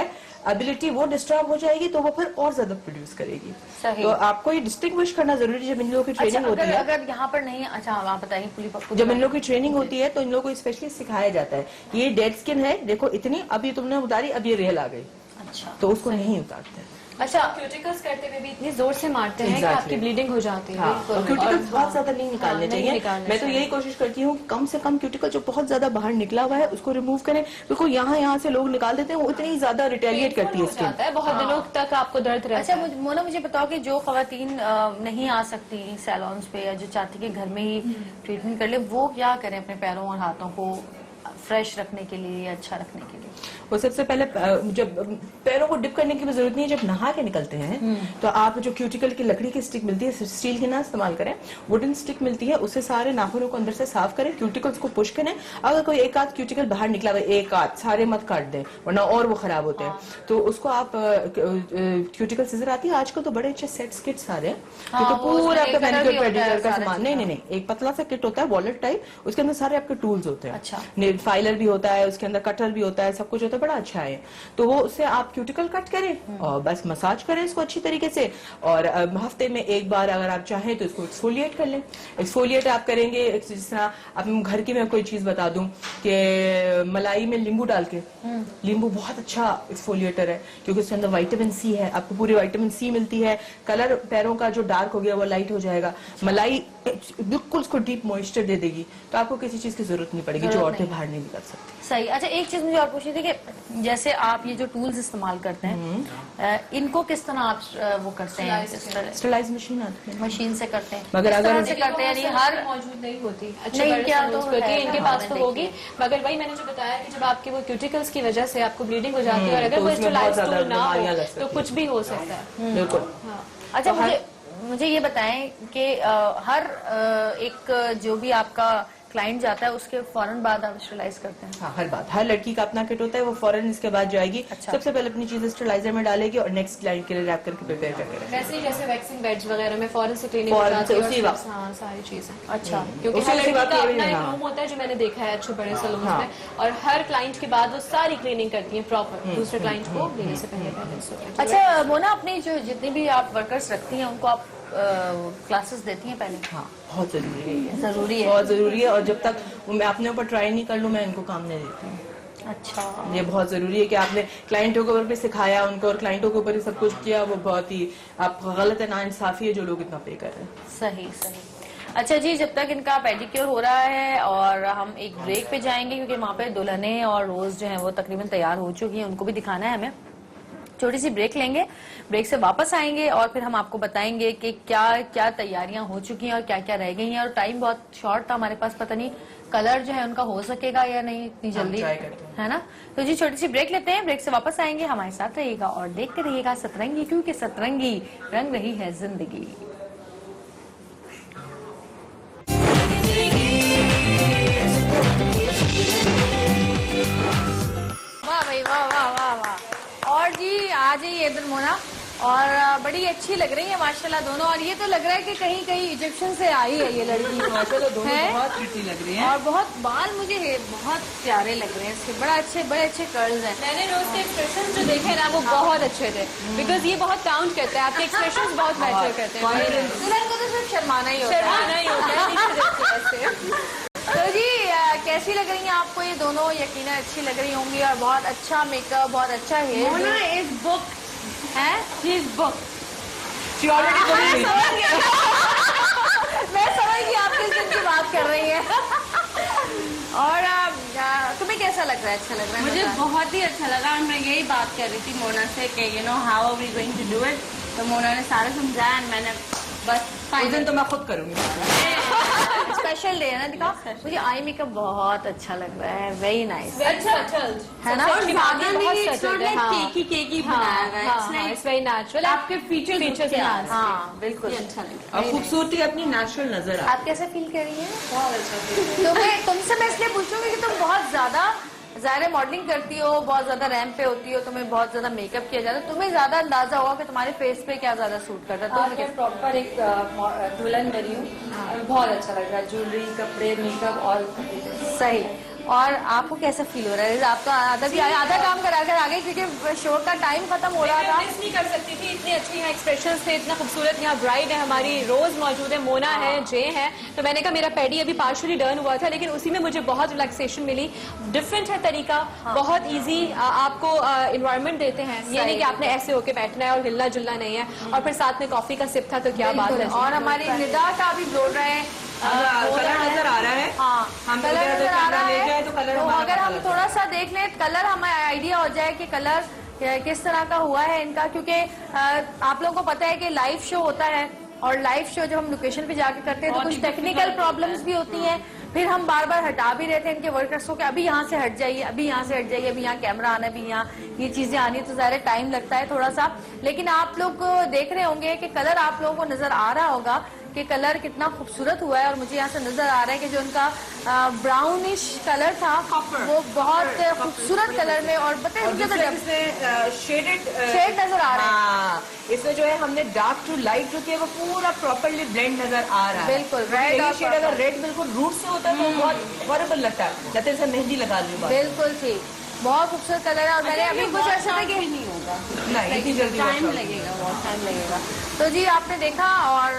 [SPEAKER 2] एबिलिटी वो डिस्टर्ब हो जाएगी, तो वो फिर और ज्यादा प्रोड्यूस करेगी।
[SPEAKER 3] सही।
[SPEAKER 2] तो आपको ये डिस्टिंग्विश करना जरूरी है। जब इन लोगों की
[SPEAKER 3] अच्छा
[SPEAKER 2] ट्रेनिंग होती है,
[SPEAKER 3] अगर यहाँ पर नहीं, अच्छा आप बताइए पूरी
[SPEAKER 2] जब इन लोगों की ट्रेनिंग होती है तो इन लोगों को स्पेशली सिखाया जाता है ये डेड स्किन है, देखो इतनी अभी तुमने उतारी, अब ये रियल आ गई,
[SPEAKER 3] अच्छा
[SPEAKER 2] तो उसको नहीं उतारते।
[SPEAKER 4] अच्छा, क्यूटिकल्स करते हुए भी इतनी जोर से मारते हैं कि
[SPEAKER 2] Exactly.
[SPEAKER 4] आपकी ब्लीडिंग हो जाती है।
[SPEAKER 2] हाँ, और क्यूटिकल्स बहुत ज्यादा नहीं निकालने
[SPEAKER 4] नहीं
[SPEAKER 2] चाहिए।
[SPEAKER 4] निकालने
[SPEAKER 2] मैं तो यही कोशिश करती हूँ कम से कम क्यूटिकल जो बहुत ज्यादा बाहर निकला हुआ है उसको रिमूव करें, बिल्कुल यहाँ से लोग निकाल देते हैं, वो इतनी ज्यादा रिटेलिएट करती है
[SPEAKER 4] हो
[SPEAKER 2] स्किन।
[SPEAKER 4] जाता है, बहुत दिनों तक आपको दर्द रहता
[SPEAKER 3] अच्छा
[SPEAKER 4] है।
[SPEAKER 3] मोना मुझे बताओ कि जो खवातीन नहीं आ सकती सैलून्स पे या जो चाहती कि घर में ही ट्रीटमेंट कर ले, वो क्या करें अपने पैरों और हाथों को फ्रेश रखने के लिए, अच्छा रखने के लिए?
[SPEAKER 2] वो सबसे पहले जब पैरों को डिप करने की भी जरूरत नहीं है, जब नहा के निकलते हैं तो आप जो क्यूटिकल की लकड़ी की स्टिक मिलती है, स्टील की ना इस्तेमाल करें, वुडन स्टिक मिलती है, उससे सारे नाखूनों को अंदर से साफ करें, क्यूटिकल्स को पुश करें। अगर कोई एक आध क्यूटिकल बाहर निकला हुआ, एक आध, सारे मत काट दें वरना और वो खराब होते हैं, तो उसको आप क्यूटिकल सीजर आती है आजकल तो बड़े अच्छे सेट्स किट्स आ रहे हैं, तो
[SPEAKER 3] वो
[SPEAKER 2] पूरा
[SPEAKER 3] उसमें
[SPEAKER 2] आपका
[SPEAKER 3] एक कलर भी
[SPEAKER 2] मैनिक्योर
[SPEAKER 3] होता है,
[SPEAKER 2] पेडिक्योर का
[SPEAKER 3] सारा
[SPEAKER 2] सामान, नहीं, एक पतला सा किट होता है वॉलेट टाइप, उसके अंदर सारे आपके टूल्स होते हैं।
[SPEAKER 3] अच्छा।
[SPEAKER 2] नेल फाइलर भी होता है, उसके अंदर कटर भी होता है, सब कुछ होता है, बड़ा अच्छा है। तो वो उससे आप क्यूटिकल कट करें और बस मसाज करें इसको अच्छी तरीके से, और हफ्ते में एक बार अगर आप चाहें तो इसको एक्सफोलिएट कर लें। एक्सफोलिएट आप करेंगे जिस तरह आप घर की मैं कोई चीज बता दूं कि मलाई में नींबू डाल के, नींबू बहुत अच्छा एक्सफोलिएटर है क्योंकि उसके अंदर विटामिन सी है, आपको पूरी विटामिन सी मिलती है, कलर पैरों का जो डार्क हो गया वो लाइट हो जाएगा, मलाई बिल्कुल उसको डीप मॉइस्चर दे देगी, तो आपको किसी चीज की जरूरत नहीं पड़ेगी जो औरतें बाहर नहीं निकल सकती।
[SPEAKER 3] सही। अच्छा एक चीज मुझे और पूछनी थी कि जैसे आप ये जो टूल्स इस्तेमाल करते हैं, इनको किस तरह आप वो करते हैं?
[SPEAKER 2] स्टरलाइज मशीन आती है,
[SPEAKER 3] मशीन से करते हैं?
[SPEAKER 2] मगर
[SPEAKER 3] किस तरह
[SPEAKER 2] अगर
[SPEAKER 3] से करते हैं? यानी हर
[SPEAKER 4] मौजूद नहीं होती अच्छे
[SPEAKER 3] नहीं,
[SPEAKER 4] बड़े
[SPEAKER 3] क्या
[SPEAKER 4] सलून्स
[SPEAKER 3] तो
[SPEAKER 4] पे,
[SPEAKER 3] है,
[SPEAKER 4] इनके
[SPEAKER 3] हाँ,
[SPEAKER 4] पास तो
[SPEAKER 3] मैंने
[SPEAKER 4] होगी, मगर वही मैंने जो बताया कि जब आपके वो क्यूटिकल्स की वजह से आपको ब्लीडिंग हो जाती है और अगर
[SPEAKER 2] तो
[SPEAKER 4] वो
[SPEAKER 2] उसमें बहुत
[SPEAKER 4] स्टरलाइज
[SPEAKER 2] ज्यादा
[SPEAKER 4] टूल ना
[SPEAKER 2] बीमारियां लग
[SPEAKER 4] हो
[SPEAKER 2] सकती
[SPEAKER 4] तो
[SPEAKER 2] हैं।
[SPEAKER 4] कुछ भी हो सकता है।
[SPEAKER 2] बिल्कुल।
[SPEAKER 3] अच्छा मुझे ये बताएं कि हर एक जो भी आपका क्लाइंट जाता है उसके फौरन बाद आप स्टरलाइज करते हैं?
[SPEAKER 2] हाँ, हर बात, हर लड़की का अपना किट होता है, वो फौरन इसके बाद जाएगी।
[SPEAKER 3] अच्छा।
[SPEAKER 2] सबसे पहले अपनी चीजें स्टरलाइजर में डालेगी और नेक्स्ट क्लाइंट के लिए रैप करके प्रिपेयर करके रखेगी।
[SPEAKER 4] वैसे ही जैसे वैक्सिंग बेड्स वगैरह में फौरन से क्लीनिंग हो
[SPEAKER 2] फौरन
[SPEAKER 4] जाती
[SPEAKER 2] से
[SPEAKER 4] है
[SPEAKER 2] उसी
[SPEAKER 4] और
[SPEAKER 2] वक्त।
[SPEAKER 4] हाँ सारी चीजें।
[SPEAKER 3] अच्छा।
[SPEAKER 4] क्योंकि
[SPEAKER 2] उसी
[SPEAKER 4] हर लड़की
[SPEAKER 2] वक्त
[SPEAKER 4] का
[SPEAKER 2] ये भी
[SPEAKER 4] अपना एक
[SPEAKER 2] हाँ।
[SPEAKER 4] रूम होता है जो मैंने देखा है अच्छे बड़े सलून्स
[SPEAKER 2] हाँ।
[SPEAKER 4] में, और हर क्लाइंट के बाद वो सारी क्लीनिंग करती है प्रॉपर दूसरे क्लाइंट को देने से पहले।
[SPEAKER 3] अच्छा मोना, अपनी जो जितनी भी आप वर्कर्स रखती हैं उनको आप क्लासेस देती हैं पहले?
[SPEAKER 2] हाँ, बहुत जरूरी है ये,
[SPEAKER 3] जरूरी है।
[SPEAKER 2] बहुत जरूरी है, और जब तक मैं अपने ऊपर ट्राई नहीं कर लूँ मैं इनको काम नहीं देती हूँ।
[SPEAKER 3] अच्छा।
[SPEAKER 2] ये बहुत जरूरी है कि आपने क्लाइंटों के ऊपर भी सिखाया उनको और क्लाइंटों के ऊपर ही सब कुछ किया, वो बहुत ही आप गलत है, नाइंसाफी है जो लोग इतना पे कर रहे हैं।
[SPEAKER 3] सही सही। अच्छा जी, जब तक इनका पेडिक्योर हो रहा है और हम एक ब्रेक पे जाएंगे क्योंकि वहाँ पे दुल्हने और रोज जो है वो तकरीबन तैयार हो चुकी हैं, उनको भी दिखाना है हमें। छोटी सी ब्रेक लेंगे, ब्रेक से वापस आएंगे और फिर हम आपको बताएंगे कि क्या क्या तैयारियां हो चुकी हैं और क्या क्या रह गई हैं। और टाइम बहुत शॉर्ट था हमारे पास, पता नहीं कलर जो है उनका हो सकेगा या नहीं इतनी जल्दी,
[SPEAKER 2] ट्राई करते हैं।
[SPEAKER 3] है ना? तो जी छोटी सी ब्रेक लेते हैं, ब्रेक से वापस आएंगे, हमारे साथ रहिएगा और देखते रहिएगा सतरंगी, क्योंकि सतरंगी रंग रही है जिंदगी। वाह भाई वाह वाह वाह वाह। और जी आ जाइए इधर मोना, और बड़ी अच्छी लग रही है माशाल्लाह दोनों। और ये तो लग रहा है कि कहीं कहीं इजिप्शियन से आई है ये लड़की।
[SPEAKER 2] माशाल्लाह दोनों
[SPEAKER 3] है?
[SPEAKER 2] बहुत प्रिटी लग रही हैं।
[SPEAKER 3] और बहुत बाल मुझे बहुत प्यारे लग रहे हैं इसके, बड़े अच्छे कर्ल्स हैं।
[SPEAKER 4] मैंने रोज के एक्सप्रेशन जो देखे ना वो बहुत अच्छे थे, बिकॉज ये बहुत काउंट करता है, आपके एक्सप्रेशन बहुत मैटर करते हैं।
[SPEAKER 3] दुल्हन को तो सिर्फ शर्माना ही होता है।
[SPEAKER 4] शर्माना ही होता है, नीचे देखते हैं ऐसे।
[SPEAKER 3] तो जी कैसी लग रही हैं आपको ये दोनों? यकीनन अच्छी लग रही होंगी और बहुत अच्छा मेकअप, बहुत अच्छा हेयर
[SPEAKER 5] मोना इज बुक
[SPEAKER 3] है।
[SPEAKER 5] He is book
[SPEAKER 2] She already told me.
[SPEAKER 3] मैं समझ गई आप किस दिन की बात कर रही हैं। और तुम्हें कैसा लग रहा है? अच्छा लग रहा है?
[SPEAKER 5] मुझे
[SPEAKER 3] बताओ।
[SPEAKER 5] बहुत ही अच्छा लगा और मैं यही बात कर रही थी मोना से कि you know how are we going to do it. तो मोना ने सारा समझाया and मैंने बस
[SPEAKER 2] उस दिन तो मैं खुद करूंगी।
[SPEAKER 3] स्पेशल डे है ना, दिखा। मुझे आई मेकअप बहुत अच्छा लग रहा है, वेरी नाइस
[SPEAKER 4] अच्छा
[SPEAKER 3] है ना।
[SPEAKER 4] और दिमागी बहुत
[SPEAKER 5] it's not
[SPEAKER 4] settled है,
[SPEAKER 5] like
[SPEAKER 4] हाँ।
[SPEAKER 5] केकी बनाया हुआ है। It's like
[SPEAKER 4] it's very natural.
[SPEAKER 5] आपके फीचर्स
[SPEAKER 4] फीचर्स
[SPEAKER 3] हाँ बिल्कुल।
[SPEAKER 5] अच्छा लगा।
[SPEAKER 2] और खूबसूरती अपनी नेचुरल नजर आ
[SPEAKER 3] आप कैसे फील कर रही हैं? तुमसे मैं इसलिए पूछूंगी कि तुम बहुत ज्यादा ज़ाहिर मॉडलिंग करती हो, बहुत ज्यादा रैंप पे होती हो, तुम्हें बहुत ज्यादा मेकअप किया जाता है, तुम्हें ज्यादा अंदाजा होगा कि तुम्हारे फेस पे क्या ज्यादा सूट करता है।
[SPEAKER 7] मैं प्रॉपर एक दुल्हन बनी हूँ, बहुत अच्छा लग रहा है, ज्वेलरी, कपड़े, मेकअप और
[SPEAKER 3] सही। और आपको कैसा फील हो रहा है? आप तो आधा काम करा कर आ गए क्योंकि शो का टाइम खत्म हो रहा था।
[SPEAKER 4] मिस नहीं कर सकती थी, इतने अच्छे यहाँ एक्सप्रेशन थे, इतना खूबसूरत यहाँ ब्राइड है हमारी, रोज मौजूद है, मोना है, जे है। तो मैंने कहा मेरा पैडी अभी पार्शली डन हुआ था, लेकिन उसी में मुझे बहुत रिलैक्सेशन मिली। डिफरेंट है तरीका, बहुत इजी आपको इन्वायरमेंट देते हैं। ये नहीं कि आपने ऐसे होके बैठना है और हिलना जुलना नहीं है। और फिर साथ में कॉफी का सिप था तो क्या बात है।
[SPEAKER 3] और हमारी निदा का भी जोड़ रहे हैं,
[SPEAKER 2] कलर नजर आ रहा है।
[SPEAKER 3] हाँ
[SPEAKER 2] हम
[SPEAKER 3] कलर
[SPEAKER 2] अगर
[SPEAKER 3] नजर आ रहा
[SPEAKER 2] ले
[SPEAKER 3] है।
[SPEAKER 2] जाए तो कलर
[SPEAKER 3] तो
[SPEAKER 2] हमारा
[SPEAKER 3] अगर
[SPEAKER 2] पता
[SPEAKER 3] हम
[SPEAKER 2] लग
[SPEAKER 3] थोड़ा सा देख लें कलर, हमें आइडिया हो जाए कि कलर किस तरह का हुआ है इनका। क्योंकि आप लोगों को पता है कि लाइव शो होता है और लाइव शो जब हम लोकेशन पे जाके करते हैं तो कुछ टेक्निकल प्रॉब्लम्स भी होती हैं। फिर हम बार बार हटा भी रहे थे इनके वर्कर्स को कि अभी यहाँ से हट जाइए, अभी यहाँ से हट जाइए, अभी यहाँ कैमरा आना है, अभी यहाँ ये चीजें आनी है, तो ज़्यादा टाइम लगता है थोड़ा सा। लेकिन आप लोग देख रहे होंगे कि कलर आप लोगों को नजर आ रहा होगा कि कलर कितना खूबसूरत हुआ है। और मुझे यहाँ से नजर आ रहा है कि जो उनका ब्राउनिश कलर था वो बहुत खूबसूरत कलर में, और पता है मुझे तो शेड नजर आ रहा है।
[SPEAKER 2] इसमें जो है हमने डार्क टू लाइट जो किया वो पूरा प्रॉपरली ब्लेंड नजर आ रहा है।
[SPEAKER 3] बिल्कुल, रेड और
[SPEAKER 2] शेड अगर रेड बिल्कुल रूट से होता है तो बहुत हॉरिबल लगता है, जैसे से मेहंदी लगा ली बात।
[SPEAKER 3] बिल्कुल ठीक, बहुत खूबसूरत कलर है। और मैंने अभी कुछ ऐसा था कि
[SPEAKER 5] नहीं होगा,
[SPEAKER 2] नहीं इतनी जल्दी
[SPEAKER 5] टाइम लगेगा, बहुत टाइम लगेगा।
[SPEAKER 3] तो जी आपने देखा। और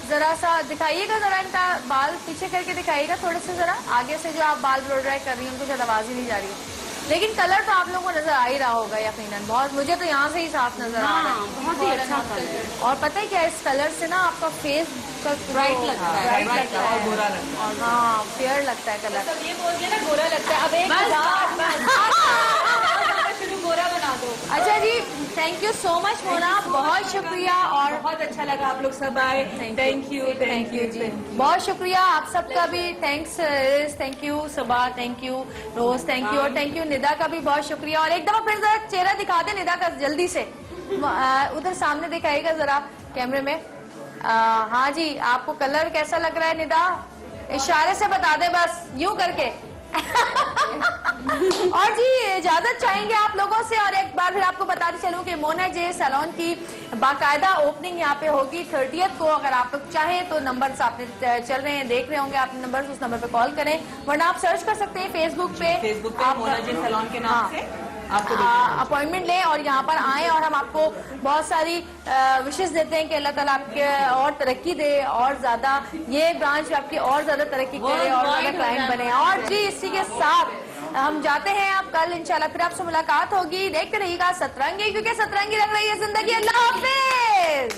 [SPEAKER 3] जरा सा दिखाइएगा, जरा इनका बाल पीछे करके दिखाइएगा, थोड़े से जरा आगे से जो आप बाल ब्लो ड्राई कर रही हैं उनको शायद आवाज ही नहीं जा रही है, लेकिन कलर तो आप लोगों को नजर आ ही रहा होगा यकीनन। बहुत, मुझे तो यहाँ से ही साफ नजर आ रहा है।
[SPEAKER 5] बहुत ही अच्छा कलर
[SPEAKER 3] और पता है क्या, इस कलर से ना आपका फेस
[SPEAKER 5] ब्राइट लगता है,
[SPEAKER 2] ब्राइट लगता है और गोरा लगता है।
[SPEAKER 3] हाँ फेयर लगता है कलर।
[SPEAKER 4] सब ये बोल के ना गोरा लगता है, अब एक शुरू गोरा बना दो।
[SPEAKER 3] अच्छा जी, thank you so much Mona, बहुत शुक्रिया। और
[SPEAKER 2] बहुत अच्छा लगा आप लोग सब आए। थैंक यू
[SPEAKER 3] जी, बहुत शुक्रिया आप सबका भी। Thank you Saba, thank you Rose, thank you, और थैंक यू निदा का भी बहुत शुक्रिया। और एक दफा फिर जरा चेहरा दिखा दे निदा का जल्दी से, उधर सामने दिखाइएगा जरा कैमरे में। हाँ जी, आपको कलर कैसा लग रहा है निदा? इशारे से बता दे बस, यूं करके। और जी इजाजत चाहेंगे आप लोगों से। और एक बार फिर आपको बताते चलूं कि मोना जे सैलून की बाकायदा ओपनिंग यहाँ पे होगी 30th को। अगर आप लोग चाहें तो नंबर आपने चल रहे हैं, देख रहे होंगे आपने नंबर, उस नंबर पे कॉल करें, वरना आप सर्च कर सकते हैं फेसबुक पे
[SPEAKER 2] मोना जे सैलून के नाम से आपको
[SPEAKER 3] अपॉइंटमेंट लें और यहाँ पर आएं। और हम आपको बहुत सारी विशेष देते हैं कि अल्लाह ताला आपके और तरक्की दे, और ज्यादा ये ब्रांच आपकी और ज्यादा तरक्की करे और ज्यादा क्लाइंट बने। और जी इसी के साथ हम जाते हैं, अब कल इंशाल्लाह फिर आपसे मुलाकात होगी। देखते रहिएगा सतरंगी, क्योंकि सतरंगी रंग रही है जिंदगी। अल्लाह हाफिज।